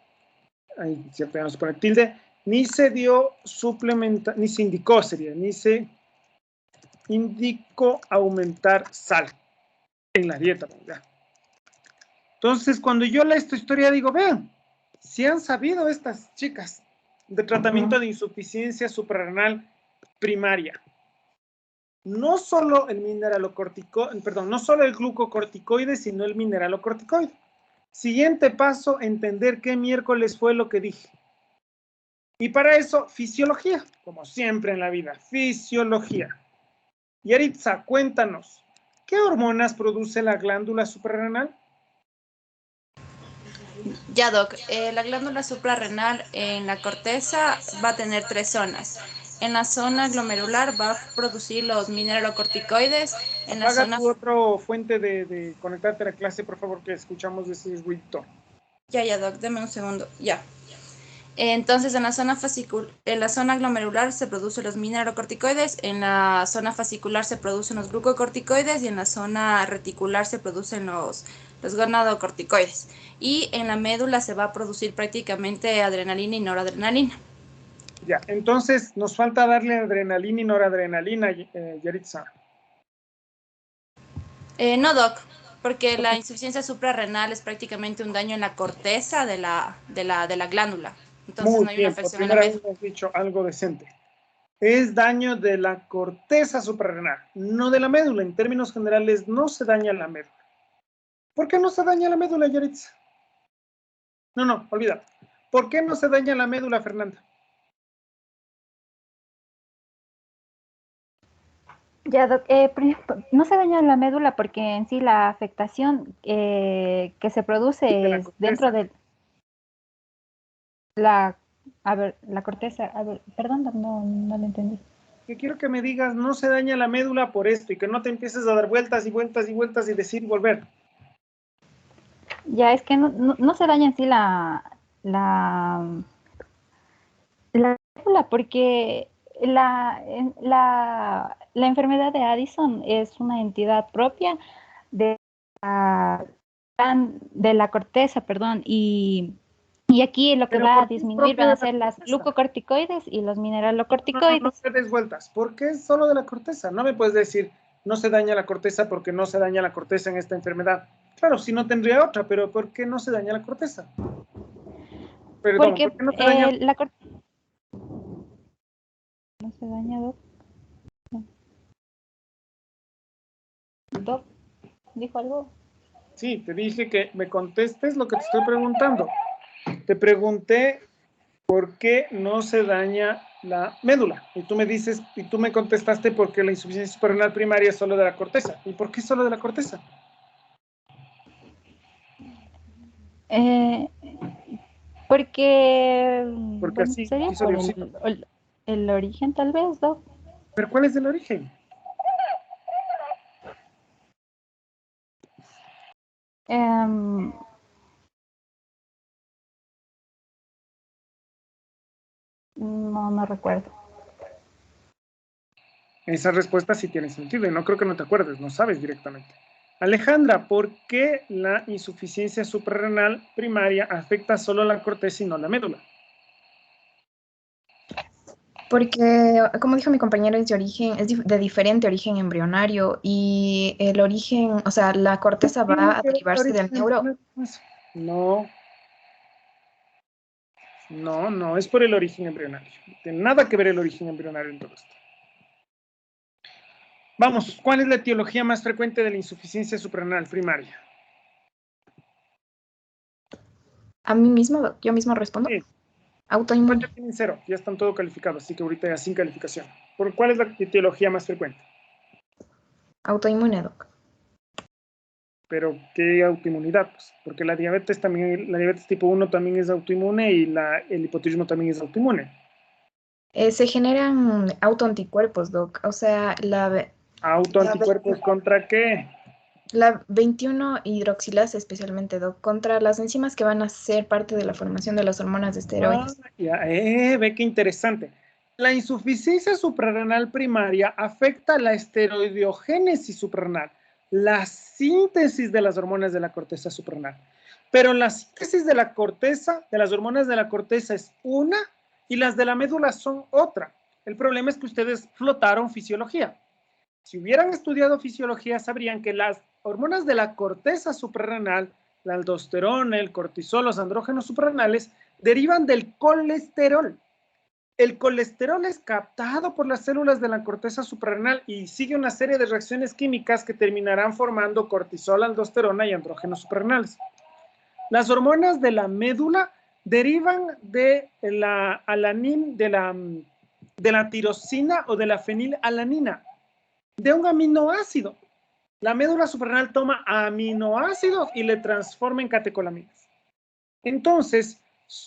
ahí siempre nos pone tilde, ni se dio suplementa, ni se indicó, sería, ni se indicó aumentar sal en la dieta. ¿Verdad? Entonces, cuando yo leo esta historia, digo, vean, si han sabido estas chicas de tratamiento de insuficiencia suprarrenal primaria, no solo el mineralocorticoide, perdón, no solo el glucocorticoide, sino el mineralocorticoide. Siguiente paso, entender qué miércoles fue lo que dije. Y para eso, fisiología, como siempre en la vida, fisiología. Yaritza, cuéntanos, ¿qué hormonas produce la glándula suprarrenal? Ya, Doc. La glándula suprarrenal en la corteza va a tener 3 zonas. En la zona glomerular va a producir los mineralocorticoides. En la Apaga zona... tu otra fuente de conectarte a la clase, por favor, que escuchamos ese ruido. Ya, Doc, deme un segundo. Ya. Entonces, en la zona glomerular se producen los mineralocorticoides, en la zona fascicular se producen los glucocorticoides y en la zona reticular se producen los gonadocorticoides. Y en la médula se va a producir prácticamente adrenalina y noradrenalina. Ya, entonces nos falta darle adrenalina y noradrenalina, Yaritza. No, Doc, porque la insuficiencia suprarrenal es prácticamente un daño en la corteza de la glándula. Entonces Muy no hay una bien, por afección en la primera vez médula. has dicho algo decente. Es daño de la corteza suprarrenal, no de la médula. En términos generales, no se daña la médula. ¿Por qué no se daña la médula, Yaritza? No, olvida. ¿Por qué no se daña la médula, Fernanda? Ya, Doc, no se daña la médula porque en sí la afectación que se De produce la es dentro corteza. de la, a ver, la corteza. A ver, perdón, Doc, no lo entendí. Que quiero que me digas, no se daña la médula por esto y que no te empieces a dar vueltas y vueltas y vueltas y decir volver. Ya, es que no se daña en sí la médula porque la enfermedad de Addison es una entidad propia de de la corteza, perdón, y aquí lo que Pero va a ¿por qué es disminuir propio van de a la ser las corteza? glucocorticoides y los No mineralocorticoides. te des vueltas. ¿Por qué es solo de la corteza? No me puedes decir, no se daña la corteza porque no se daña la corteza en esta enfermedad. Claro, si no tendría otra, pero ¿por qué no se daña la corteza? Perdón, ¿por Porque qué no se daña? la corteza no se daña, Doc. Doc, ¿dijo algo? Sí, te dije que me contestes lo que te estoy preguntando. Te pregunté por qué no se daña la médula. Y tú me dices, y tú me contestaste porque la insuficiencia suprarrenal primaria es solo de la corteza. ¿Y por qué solo de la corteza? Eh, Porque, Porque bueno, así sería quiso por Diosito. el origen tal vez, Doc. ¿Pero cuál es el origen? Em, no recuerdo. Esa respuesta sí tiene sentido y no creo que no te acuerdes, no sabes directamente. Alejandra, ¿por qué la insuficiencia suprarrenal primaria afecta solo la corteza y no la médula? Porque, como dijo mi compañero, es de origen, de diferente origen embrionario y el origen, o sea, la corteza va a derivarse del neuro. No, no es por el origen embrionario. No tiene nada que ver el origen embrionario en todo esto. Vamos, ¿cuál es la etiología más frecuente de la insuficiencia suprarrenal primaria? A mí mismo, yo mismo respondo. Sí. Autoinmune. Ya tienen 0, ya están todo calificados, así que ahorita ya sin calificación. ¿Cuál es la etiología más frecuente? Autoinmune, doc. Pero ¿qué autoinmunidad? Pues, porque la diabetes también, la diabetes tipo 1 también es autoinmune y el hipotiroidismo también es autoinmune. Se generan autoanticuerpos, doc. O sea, ¿Autoanticuerpos contra qué? la 21 hidroxilasa especialmente, doc, contra las enzimas que van a ser parte de la formación de las hormonas de esteroides. Ve qué interesante. La insuficiencia suprarrenal primaria afecta la esteroideogénesis suprarrenal, la síntesis de las hormonas de la corteza suprarrenal. Pero la síntesis de la corteza, de las hormonas de la corteza es una y las de la médula son otra. El problema es que ustedes flotaron fisiología. Si hubieran estudiado fisiología, sabrían que las hormonas de la corteza suprarrenal, la aldosterona, el cortisol, los andrógenos suprarrenales, derivan del colesterol. El colesterol es captado por las células de la corteza suprarrenal y sigue una serie de reacciones químicas que terminarán formando cortisol, aldosterona y andrógenos suprarrenales. Las hormonas de la médula derivan de la de la tirosina o de la fenilalanina, de un aminoácido. La médula suprarrenal toma aminoácidos y le transforma en catecolaminas. Entonces,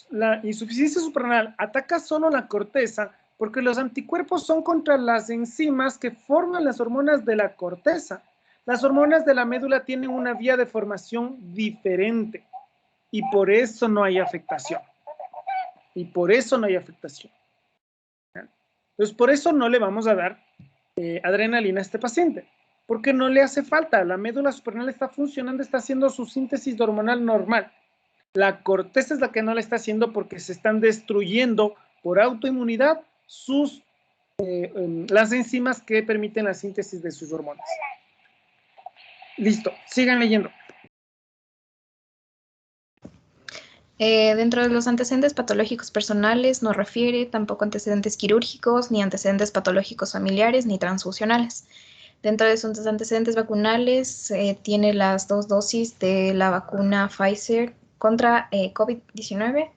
la insuficiencia suprarrenal ataca solo la corteza porque los anticuerpos son contra las enzimas que forman las hormonas de la corteza. Las hormonas de la médula tienen una vía de formación diferente y por eso no hay afectación. Entonces, por eso no le vamos a dar adrenalina a este paciente, porque no le hace falta. La médula suprarrenal está funcionando, está haciendo su síntesis hormonal normal. La corteza es la que no la está haciendo porque se están destruyendo por autoinmunidad las enzimas que permiten la síntesis de sus hormonas. Listo, sigan leyendo. Dentro de los antecedentes patológicos personales no refiere tampoco antecedentes quirúrgicos, ni antecedentes patológicos familiares, ni transfusionales. Dentro de sus antecedentes vacunales tiene las 2 dosis de la vacuna Pfizer contra COVID-19.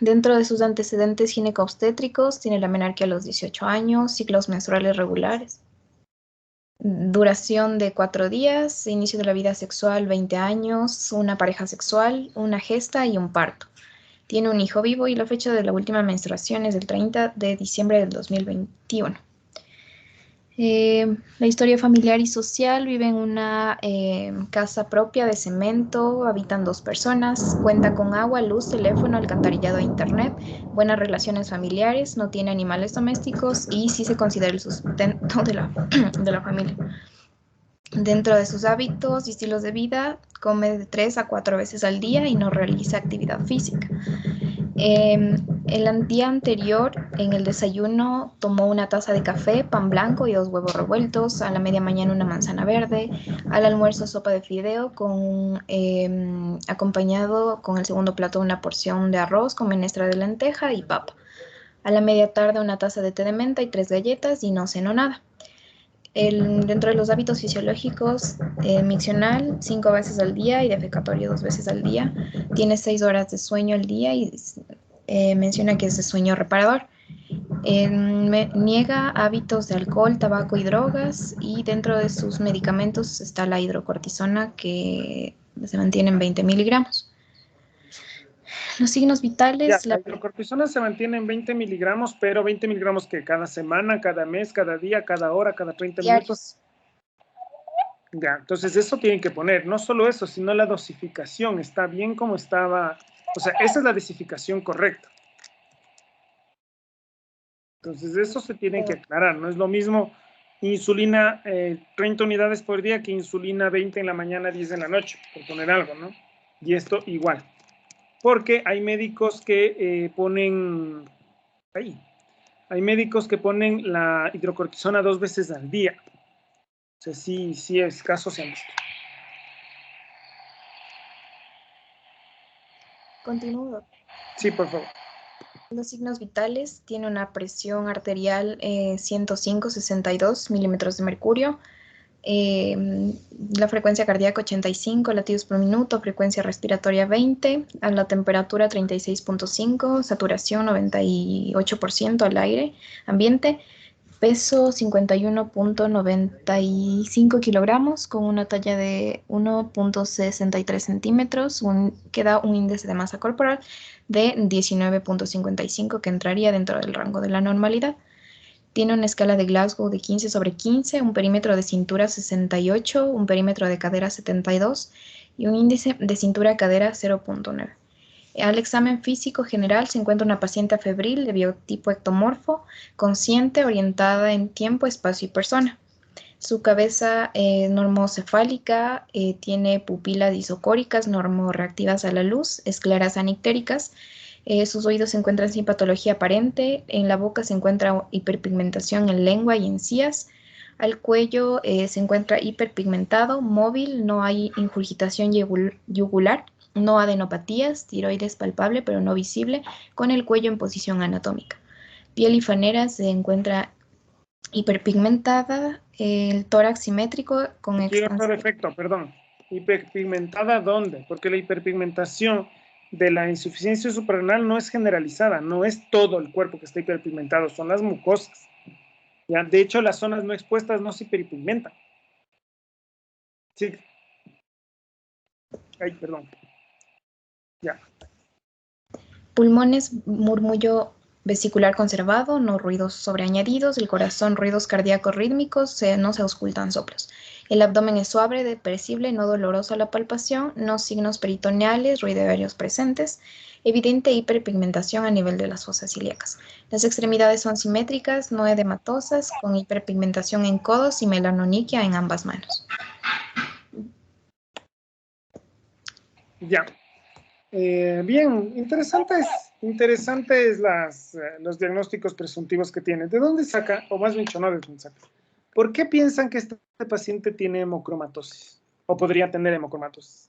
Dentro de sus antecedentes gineco-obstétricos tiene la menarquia a los 18 años, ciclos menstruales regulares. Duración de 4 días, inicio de la vida sexual 20 años, una pareja sexual, una gesta y un parto. Tiene un hijo vivo y la fecha de la última menstruación es el 30 de diciembre del 2021. La historia familiar y social: vive en una casa propia de cemento, habitan 2 personas, cuenta con agua, luz, teléfono, alcantarillado e internet, buenas relaciones familiares, no tiene animales domésticos y sí se considera el sustento de la familia. Dentro de sus hábitos y estilos de vida, come de 3 a 4 veces al día y no realiza actividad física. El día anterior, en el desayuno, tomó una taza de café, pan blanco y 2 huevos revueltos. A la media mañana una manzana verde. Al almuerzo sopa de fideo acompañado con el segundo plato una porción de arroz con menestra de lenteja y papa. A la media tarde una taza de té de menta y 3 galletas y no cenó nada. Dentro de los hábitos fisiológicos, miccional 5 veces al día y defecatorio 2 veces al día. Tiene 6 horas de sueño al día y menciona que es de sueño reparador. Niega hábitos de alcohol, tabaco y drogas, y dentro de sus medicamentos está la hidrocortisona, que se mantiene en 20 miligramos. Los signos vitales. La hidrocortisona se mantiene en 20 miligramos, pero 20 miligramos que cada semana, cada mes, cada día, cada hora, cada 30 minutos. Ya, entonces eso tienen que poner, no solo eso, sino la dosificación, está bien como estaba, o sea, esa es la dosificación correcta. Entonces eso se tiene que aclarar, no es lo mismo insulina 30 unidades por día que insulina 20 en la mañana, 10 en la noche, por poner algo, ¿no? Y esto igual. Porque hay médicos que ponen ahí. Hay médicos que ponen la hidrocortisona 2 veces al día. O sea, sí es caso se han visto. Continúo. Sí, por favor. Los signos vitales: tiene una presión arterial 105/62 milímetros de mercurio, la frecuencia cardíaca 85 latidos por minuto, frecuencia respiratoria 20, a la temperatura 36.5, saturación 98% al aire ambiente, peso 51.95 kilogramos, con una talla de 1.63 centímetros, que da un índice de masa corporal de 19.55, que entraría dentro del rango de la normalidad. Tiene una escala de Glasgow de 15/15, un perímetro de cintura 68, un perímetro de cadera 72 y un índice de cintura-cadera 0.9. Al examen físico general se encuentra una paciente febril de biotipo ectomorfo, consciente, orientada en tiempo, espacio y persona. Su cabeza normocefálica, tiene pupilas isocóricas normorreactivas a la luz, escleras anictéricas. Sus oídos se encuentran sin patología aparente. En la boca se encuentra hiperpigmentación en lengua y encías. Al cuello se encuentra hiperpigmentado, móvil, no hay ingurgitación yugular, no adenopatías, tiroides palpable pero no visible, con el cuello en posición anatómica. Piel y fanera se encuentra hiperpigmentada, el tórax simétrico con Aquí otro expansión. defecto, perdón. ¿Hiperpigmentada dónde? Porque la hiperpigmentación de la insuficiencia suprarrenal no es generalizada, no es todo el cuerpo que está hiperpigmentado, son las mucosas. ¿Ya? De hecho, las zonas no expuestas no se hiperpigmentan. Sí. Ay, perdón. Ya. Pulmones, murmullo vesicular conservado, no ruidos sobreañadidos. El corazón, ruidos cardíacos rítmicos, no se auscultan soplos. El abdomen es suave, depresible, no doloroso a la palpación, no signos peritoneales, ruidarios presentes. Evidente hiperpigmentación a nivel de las fosas ilíacas. Las extremidades son simétricas, no edematosas, con hiperpigmentación en codos y melanoniquia en ambas manos. Ya. Bien, interesantes los diagnósticos presuntivos que tiene. ¿De dónde saca, o más bien no de dónde saca? ¿Por qué piensan que este paciente tiene hemocromatosis? ¿O podría tener hemocromatosis?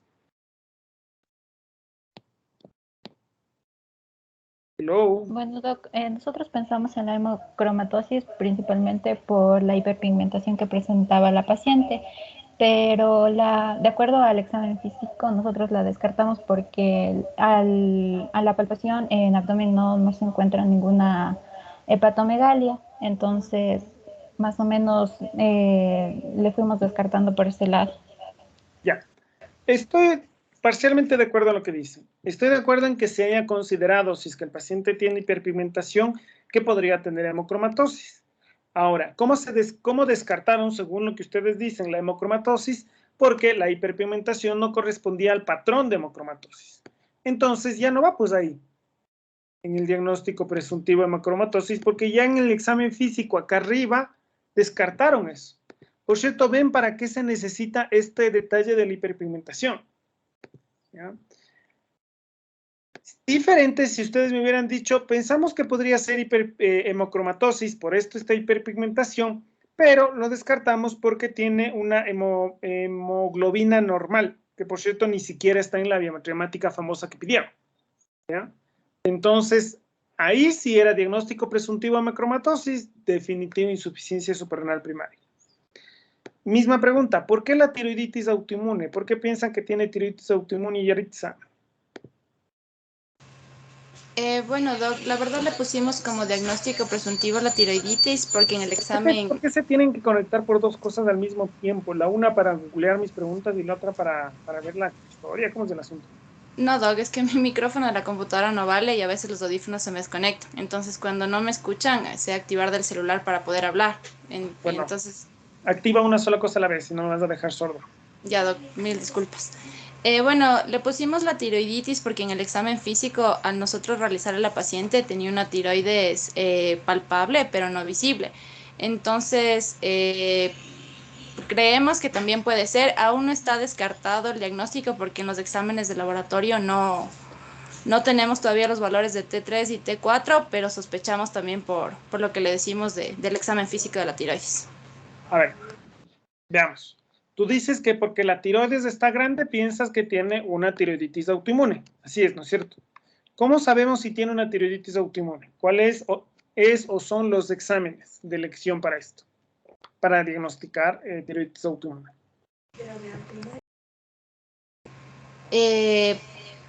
Hello. Bueno, Doc, nosotros pensamos en la hemocromatosis principalmente por la hiperpigmentación que presentaba la paciente, pero de acuerdo al examen físico nosotros la descartamos porque a la palpación en abdomen no se encuentra ninguna hepatomegalia, entonces más o menos le fuimos descartando por ese lado. Ya, estoy parcialmente de acuerdo a lo que dicen. Estoy de acuerdo en que se haya considerado, si es que el paciente tiene hiperpigmentación, que podría tener hemocromatosis. Ahora, ¿cómo descartaron, según lo que ustedes dicen, la hemocromatosis? Porque la hiperpigmentación no correspondía al patrón de hemocromatosis. Entonces ya no va pues ahí, en el diagnóstico presuntivo de hemocromatosis, porque ya en el examen físico acá arriba descartaron eso. Por cierto, ven para qué se necesita este detalle de la hiperpigmentación. ¿Ya? Diferente si ustedes me hubieran dicho, pensamos que podría ser hemocromatosis, por esto esta hiperpigmentación, pero lo descartamos porque tiene una hemoglobina normal, que por cierto ni siquiera está en la biometría famosa que pidieron. ¿Ya? Entonces, ahí sí era diagnóstico presuntivo de hemocromatosis, definitiva insuficiencia suprarrenal primaria. Misma pregunta, ¿por qué la tiroiditis autoinmune? ¿Por qué piensan que tiene tiroiditis autoinmune y Yaritza? Bueno, Doc, la verdad le pusimos como diagnóstico presuntivo la tiroiditis porque en el examen... ¿Por qué se tienen que conectar por dos cosas al mismo tiempo? La una para googlear mis preguntas y la otra para ver la historia. ¿Cómo es el asunto? No, Doc, es que mi micrófono de la computadora no vale y a veces los audífonos se me desconectan. Entonces, cuando no me escuchan, sé activar del celular para poder hablar. Bueno, entonces, activa una sola cosa a la vez, si no me vas a dejar sordo. ya, Doc, mil disculpas. Bueno, le pusimos la tiroiditis porque en el examen físico, al nosotros realizar a la paciente, tenía una tiroides palpable, pero no visible. Entonces, creemos que también puede ser. Aún no está descartado el diagnóstico porque en los exámenes de laboratorio no No tenemos todavía los valores de T3 y T4, pero sospechamos también por lo que le decimos del examen físico de la tiroides. A ver, veamos. Tú dices que porque la tiroides está grande, piensas que tiene una tiroiditis autoinmune. Así es, ¿no es cierto? ¿Cómo sabemos si tiene una tiroiditis autoinmune? ¿Cuál es o son los exámenes de elección para esto? Para diagnosticar tiroiditis autoinmune.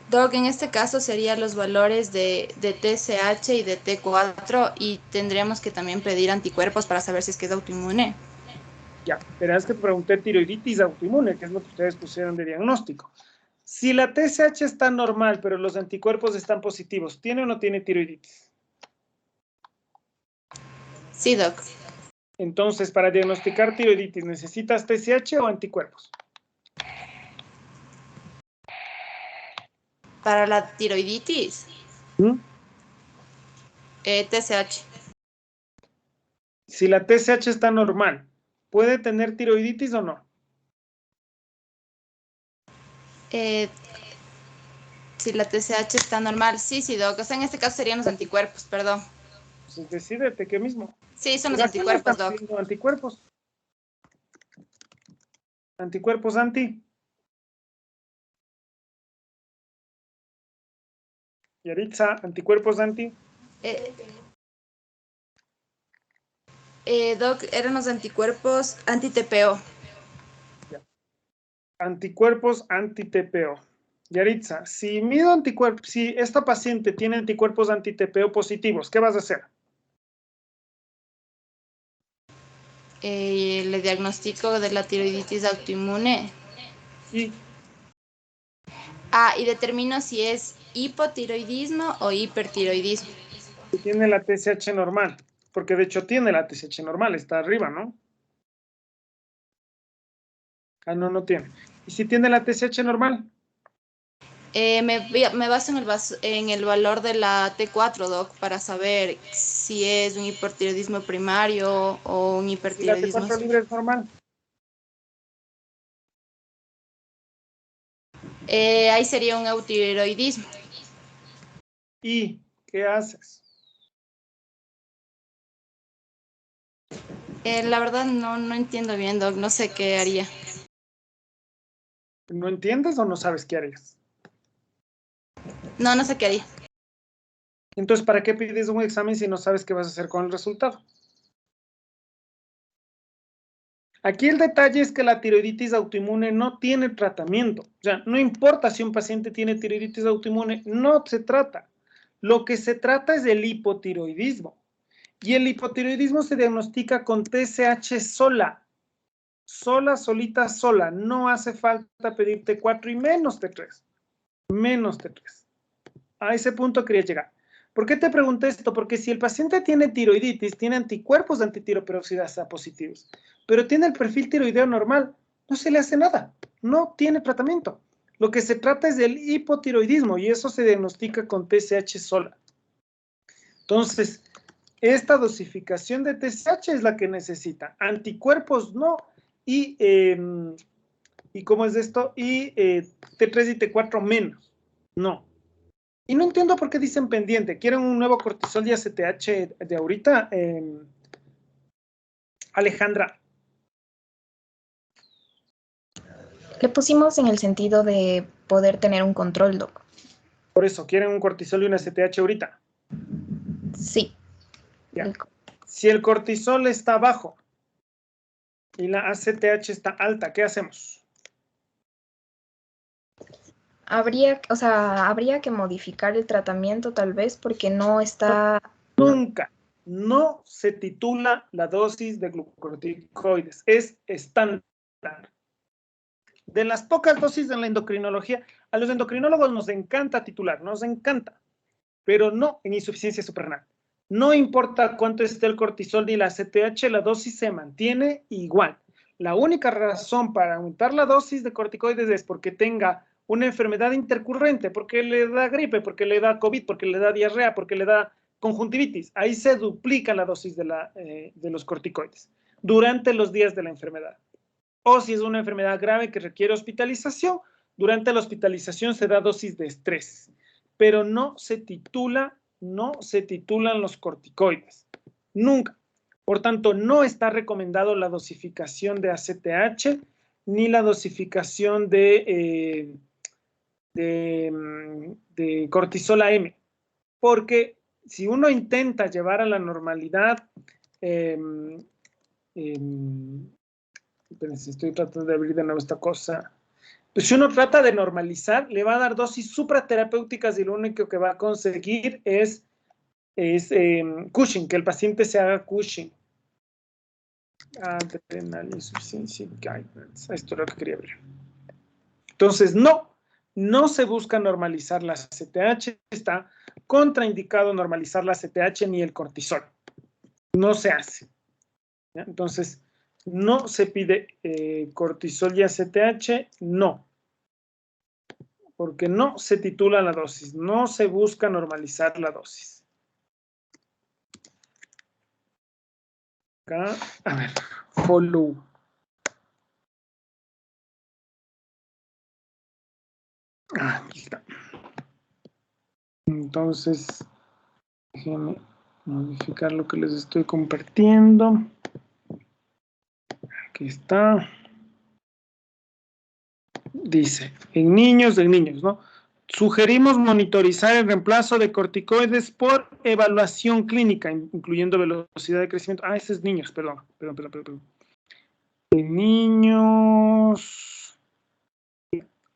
Doc, en este caso serían los valores de TSH y de T4 y tendríamos que también pedir anticuerpos para saber si es que es autoinmune. Ya, pero es que pregunté tiroiditis autoinmune, que es lo que ustedes pusieron de diagnóstico. Si la TSH está normal, pero los anticuerpos están positivos, ¿tiene o no tiene tiroiditis? Sí, Doc. Entonces, para diagnosticar tiroiditis, ¿necesitas TSH o anticuerpos? Para la tiroiditis, TSH. Si la TSH está normal, ¿puede tener tiroiditis o no? Si la TSH está normal, sí, Doc. O sea, en este caso serían los anticuerpos, perdón. Pues decídete qué mismo. Sí, son los Pero aquí no anticuerpos, están Doc. pidiendo anticuerpos. Anticuerpos anti. Yaritza, anticuerpos anti. Doc, eran los anticuerpos anti-TPO. Anticuerpos anti-TPO. Yaritza, si mido anticuerpos, si esta paciente tiene anticuerpos anti-TPO positivos, ¿qué vas a hacer? Le diagnostico de la tiroiditis autoinmune. Y Y determino si es hipotiroidismo o hipertiroidismo. tiene la TSH normal, porque de hecho tiene la TSH normal, está arriba, ¿no? No, no tiene. ¿Y si tiene la TSH normal? Me baso en el valor de la T4, Doc, para saber si es un hipertiroidismo primario o un ¿Y la hipertiroidismo. T4 libre es normal? Ahí sería un eutiroidismo. ¿Y qué haces? La verdad no entiendo bien, Doc, no sé qué haría. ¿No entiendes o no sabes qué harías? No sé qué haría. Entonces, ¿para qué pides un examen si no sabes qué vas a hacer con el resultado? Aquí el detalle es que la tiroiditis autoinmune no tiene tratamiento. O sea, no importa si un paciente tiene tiroiditis autoinmune, no se trata. Lo que se trata es el hipotiroidismo. Y el hipotiroidismo se diagnostica con TSH sola. Solita, sola. No hace falta pedir T4 y menos T3. Menos T3. A ese punto quería llegar. ¿Por qué te pregunté esto? Porque si el paciente tiene tiroiditis, tiene anticuerpos de antitiroperoxidasa positivos, pero tiene el perfil tiroideo normal, no se le hace nada, no tiene tratamiento. Lo que se trata es del hipotiroidismo y eso se diagnostica con TSH sola. Entonces, esta dosificación de TSH es la que necesita. Anticuerpos no. ¿Y cómo es esto? Y T3 y T4 menos. No. Y no entiendo por qué dicen pendiente. ¿Quieren un nuevo cortisol y ACTH de ahorita? Alejandra. Le pusimos en el sentido de poder tener un control, Doc. Por eso, ¿quieren un cortisol y un ACTH ahorita? Sí. Ya. Si el cortisol está bajo y la ACTH está alta, ¿qué hacemos? Habría que modificar el tratamiento tal vez porque no está... Nunca. No se titula la dosis de glucocorticoides. Es estándar. De las pocas dosis en la endocrinología, a los endocrinólogos nos encanta titular, nos encanta, pero no en insuficiencia suprarrenal. No importa cuánto esté el cortisol ni la ACTH, la dosis se mantiene igual. La única razón para aumentar la dosis de corticoides es porque tenga una enfermedad intercurrente, porque le da gripe, porque le da COVID, porque le da diarrea, porque le da conjuntivitis. Ahí se duplica la dosis de los corticoides durante los días de la enfermedad. O si es una enfermedad grave que requiere hospitalización, durante la hospitalización se da dosis de estrés. pero no se titulan los corticoides. Nunca. Por tanto, no está recomendado la dosificación de ACTH ni la dosificación de cortisol AM, porque si uno intenta llevar a la normalidad, estoy tratando de abrir de nuevo esta cosa. Pues si uno trata de normalizar, le va a dar dosis supraterapéuticas y lo único que va a conseguir es Cushing, que el paciente se haga Cushing. Adrenal Insufficiency Guidelines. Esto es lo que quería ver. Entonces, no se busca normalizar la ACTH, está contraindicado normalizar la ACTH ni el cortisol. No se hace. ¿Ya? Entonces, no se pide cortisol y ACTH, no. Porque no se titula la dosis, no se busca normalizar la dosis. Acá, a ver, follow. Aquí está. Entonces, déjenme modificar lo que les estoy compartiendo. Aquí está. Dice, en niños, ¿no? Sugerimos monitorizar el reemplazo de corticoides por evaluación clínica, incluyendo velocidad de crecimiento. Ah, ese es niños, perdón. En niños.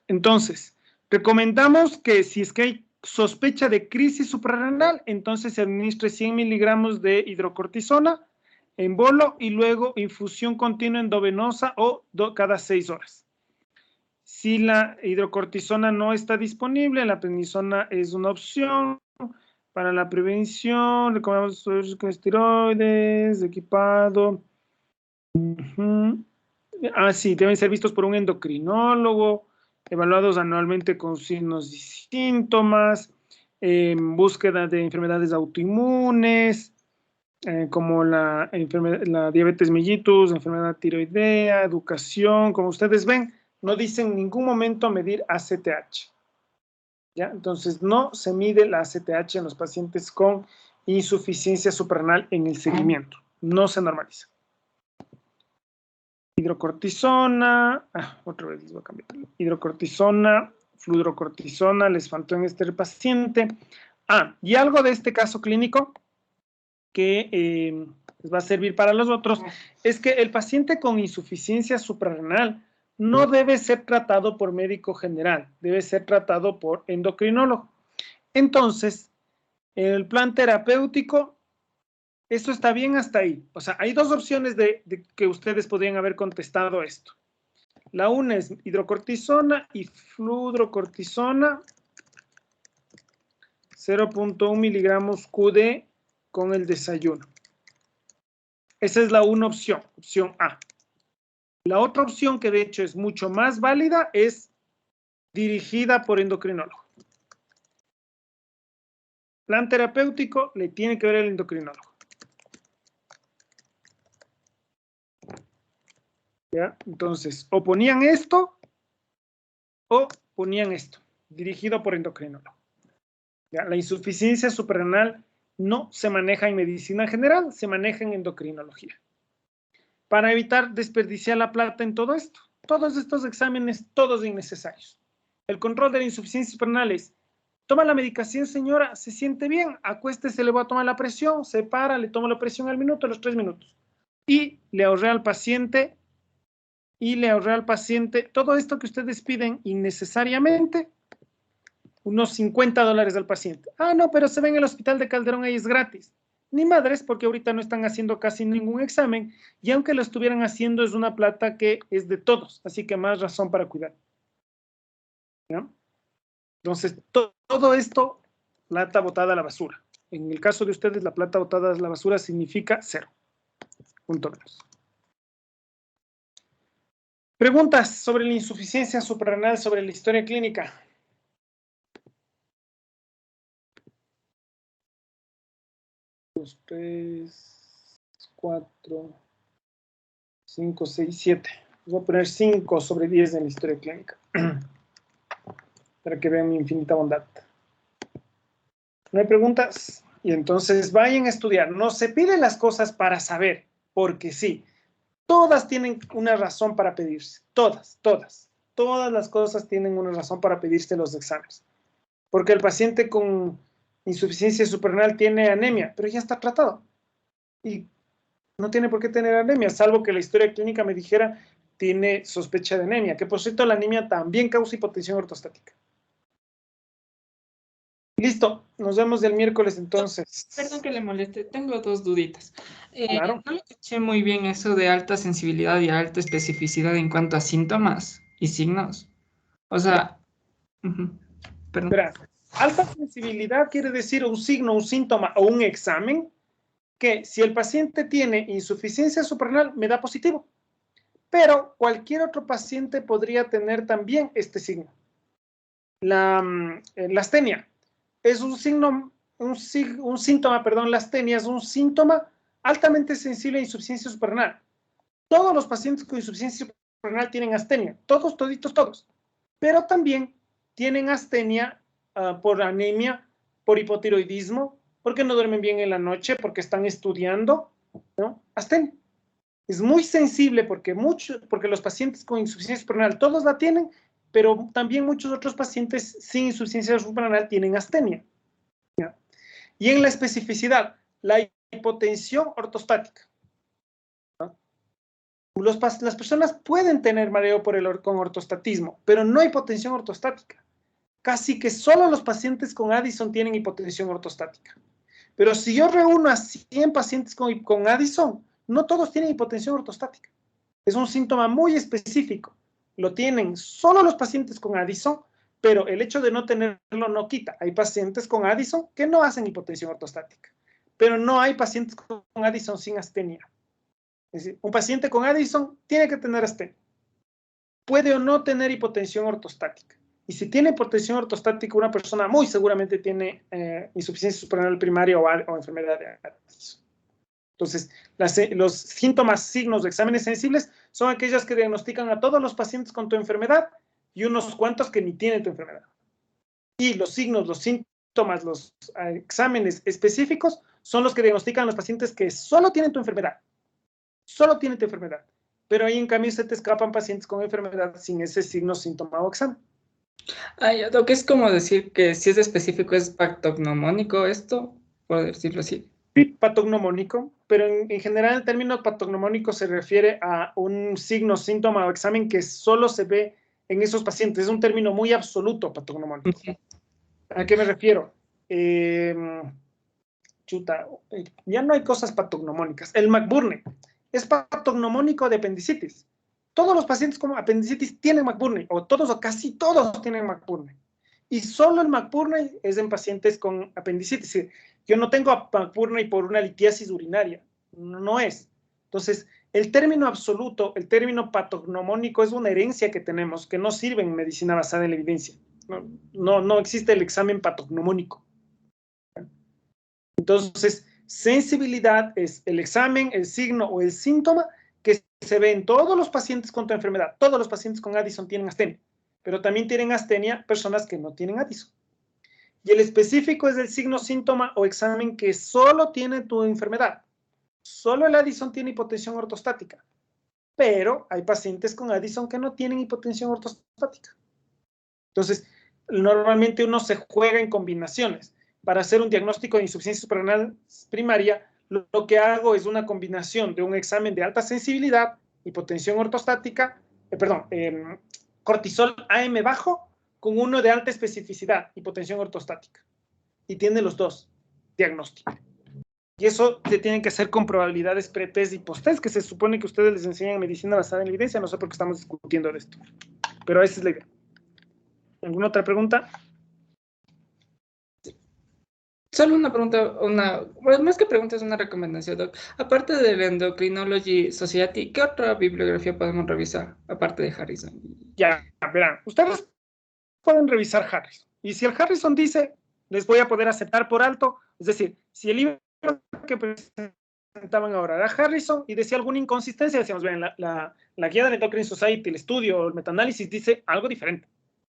Entonces, recomendamos que si es que hay sospecha de crisis suprarrenal, entonces se administre 100 miligramos de hidrocortisona en bolo y luego infusión continua endovenosa o cada 6 horas. Si la hidrocortisona no está disponible, la prednisona es una opción. Para la prevención, recomendamos con esteroides, equipado. Ah, sí, deben ser vistos por un endocrinólogo, evaluados anualmente con signos y síntomas, búsqueda de enfermedades autoinmunes, como la diabetes mellitus, enfermedad tiroidea, educación. Como ustedes ven, no dice en ningún momento medir ACTH. ¿Ya? Entonces, no se mide la ACTH en los pacientes con insuficiencia suprarrenal en el seguimiento. No se normaliza. Hidrocortisona, otra vez les voy a cambiar. Hidrocortisona, fludrocortisona, les faltó en este paciente. Y algo de este caso clínico que les va a servir para los otros, es que el paciente con insuficiencia suprarrenal no debe ser tratado por médico general, debe ser tratado por endocrinólogo. Entonces, el plan terapéutico, esto está bien hasta ahí. O sea, hay dos opciones de que ustedes podrían haber contestado esto. La una es hidrocortisona y fludrocortisona, 0.1 miligramos QD con el desayuno. Esa es la una opción, opción A. La otra opción, que de hecho es mucho más válida, es dirigida por endocrinólogo. Plan terapéutico le tiene que ver el endocrinólogo. ¿Ya? Entonces, o ponían esto o ponían esto, dirigido por endocrinólogo. ¿Ya? La insuficiencia suprarrenal no se maneja en medicina general, se maneja en endocrinología. Para evitar desperdiciar la plata en todo esto. Todos estos exámenes, todos innecesarios. El control de la insuficiencia suprarrenal es: toma la medicación, señora, se siente bien, acuéstese, le voy a tomar la presión, se para, le tomo la presión al minuto, a los 3 minutos. Y le ahorré al paciente, todo esto que ustedes piden innecesariamente, unos $50 al paciente. No, pero se ve en el hospital de Calderón, ahí es gratis. Ni madres, porque ahorita no están haciendo casi ningún examen, y aunque lo estuvieran haciendo, es una plata que es de todos, así que más razón para cuidar. ¿No? Entonces, todo esto, plata botada a la basura. En el caso de ustedes, la plata botada a la basura significa 0. Punto menos. Preguntas sobre la insuficiencia suprarrenal, sobre la historia clínica. 2, 3, 4, 5, 6, 7. Voy a poner 5 sobre 10 en la historia clínica. Para que vean mi infinita bondad. No hay preguntas. Y entonces vayan a estudiar. No se piden las cosas para saber, porque sí. Todas tienen una razón para pedirse. Todas, todas. Todas las cosas tienen una razón para pedirse los exámenes. Porque el paciente con insuficiencia suprarrenal tiene anemia, pero ya está tratado. Y no tiene por qué tener anemia, salvo que la historia clínica me dijera tiene sospecha de anemia, que por cierto la anemia también causa hipotensión ortostática. Listo, nos vemos el miércoles entonces. Perdón que le moleste, tengo dos duditas. Claro. No le escuché muy bien eso de alta sensibilidad y alta especificidad en cuanto a síntomas y signos. O sea, perdón. Verá, alta sensibilidad quiere decir un signo, un síntoma o un examen que si el paciente tiene insuficiencia suprarrenal me da positivo, pero cualquier otro paciente podría tener también este signo. La astenia es un signo, un síntoma, perdón, la astenia es un síntoma altamente sensible a insuficiencia suprarrenal. Todos los pacientes con insuficiencia suprarrenal tienen astenia, todos, toditos, todos, pero también tienen astenia por anemia, por hipotiroidismo, porque no duermen bien en la noche, porque están estudiando, ¿no? Astenia. Es muy sensible porque los pacientes con insuficiencia suprarrenal todos la tienen, pero también muchos otros pacientes sin insuficiencia suprarrenal tienen astenia. ¿Ya? Y en la especificidad, la hipotensión ortostática. ¿No? Las personas pueden tener mareo con ortostatismo, pero no hipotensión ortostática. Casi que solo los pacientes con Addison tienen hipotensión ortostática. Pero si yo reúno a 100 pacientes con Addison, no todos tienen hipotensión ortostática. Es un síntoma muy específico. Lo tienen solo los pacientes con Addison, pero el hecho de no tenerlo no quita. Hay pacientes con Addison que no hacen hipotensión ortostática, pero no hay pacientes con Addison sin astenia. Es decir, un paciente con Addison tiene que tener astenia. Puede o no tener hipotensión ortostática. Y si tiene hipotensión ortostática, una persona muy seguramente tiene insuficiencia suprarrenal primaria o enfermedad de Addison. Entonces, los síntomas, signos de exámenes sensibles son aquellos que diagnostican a todos los pacientes con tu enfermedad y unos cuantos que ni tienen tu enfermedad. Y los signos, los síntomas, los exámenes específicos son los que diagnostican a los pacientes que solo tienen tu enfermedad. Solo tienen tu enfermedad. Pero ahí en cambio se te escapan pacientes con enfermedad sin ese signo, síntoma o examen. Lo que es como decir que si es específico es patognomónico esto, por decirlo así. Sí, patognomónico, pero en general el término patognomónico se refiere a un signo, síntoma o examen que solo se ve en esos pacientes. Es un término muy absoluto, patognomónico. ¿A qué me refiero? Ya no hay cosas patognomónicas. El McBurney es patognomónico de apendicitis. Todos los pacientes con apendicitis tienen McBurney, o todos o casi todos tienen McBurney. Y solo el McBurney es en pacientes con apendicitis. Yo no tengo McBurney por una litiasis urinaria. No es. Entonces, el término absoluto, el término patognomónico es una herencia que tenemos que no sirve en medicina basada en la evidencia. No existe el examen patognomónico. Entonces, sensibilidad es el examen, el signo o el síntoma que se ve en todos los pacientes con tu enfermedad. Todos los pacientes con Addison tienen astenia, pero también tienen astenia personas que no tienen Addison. Y el específico es el signo, síntoma o examen que solo tiene tu enfermedad. Solo el Addison tiene hipotensión ortostática, pero hay pacientes con Addison que no tienen hipotensión ortostática. Entonces, normalmente uno se juega en combinaciones. Para hacer un diagnóstico de insuficiencia suprarrenal primaria, lo que hago es una combinación de un examen de alta sensibilidad, hipotensión ortostática, cortisol AM bajo, con uno de alta especificidad, hipotensión ortostática. Y tiene los dos diagnósticos. Y eso se tienen que hacer con probabilidades pre-test y post-test, que se supone que ustedes les enseñan en medicina basada en evidencia. No sé por qué estamos discutiendo de esto. Pero esa es la idea. ¿Alguna otra pregunta? Solo una pregunta, bueno, más que pregunta es una recomendación, Doc. Aparte del Endocrinology Society, ¿qué otra bibliografía podemos revisar, aparte de Harrison? Ya, verán, ustedes pueden revisar Harrison. Y si el Harrison dice, les voy a poder aceptar por alto, es decir, si el libro que presentaban ahora era Harrison y decía alguna inconsistencia, decíamos, vean, la guía del Endocrine Society, el estudio, el metaanálisis dice algo diferente,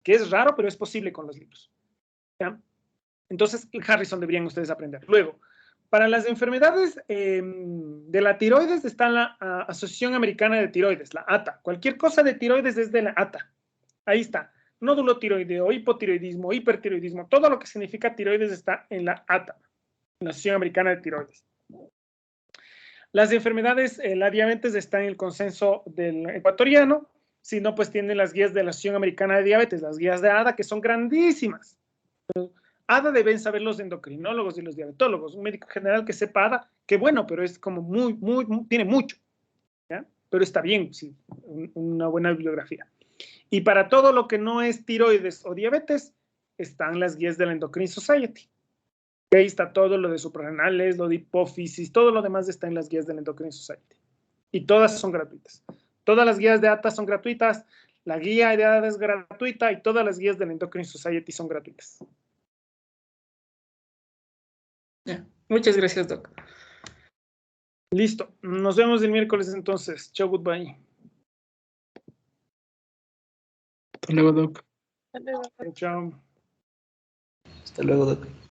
que es raro, pero es posible con los libros. ¿Ya? Entonces, el Harrison deberían ustedes aprender. Luego, para las enfermedades de la tiroides está la Asociación Americana de Tiroides, la ATA. Cualquier cosa de tiroides es de la ATA. Ahí está. Nódulo tiroideo, hipotiroidismo, hipertiroidismo, todo lo que significa tiroides está en la ATA, la Asociación Americana de Tiroides. Las enfermedades, la diabetes está en el consenso del ecuatoriano, si no, pues tienen las guías de la Asociación Americana de Diabetes, las guías de ADA, que son grandísimas. ADA deben saber los endocrinólogos y los diabetólogos, un médico general que sepa ADA, que bueno, pero es como tiene mucho, ¿ya? Pero está bien, sí, una buena bibliografía. Y para todo lo que no es tiroides o diabetes, están las guías de la Endocrine Society. Ahí está todo lo de suprarrenales, lo de hipófisis, todo lo demás está en las guías de la Endocrine Society. Y todas son gratuitas. Todas las guías de ATA son gratuitas, la guía de ADA es gratuita y todas las guías de la Endocrine Society son gratuitas. Ya. Muchas gracias, Doc. Listo. Nos vemos el miércoles entonces. Chao, goodbye. Hasta luego, Doc. Chao. Hasta luego, Doc.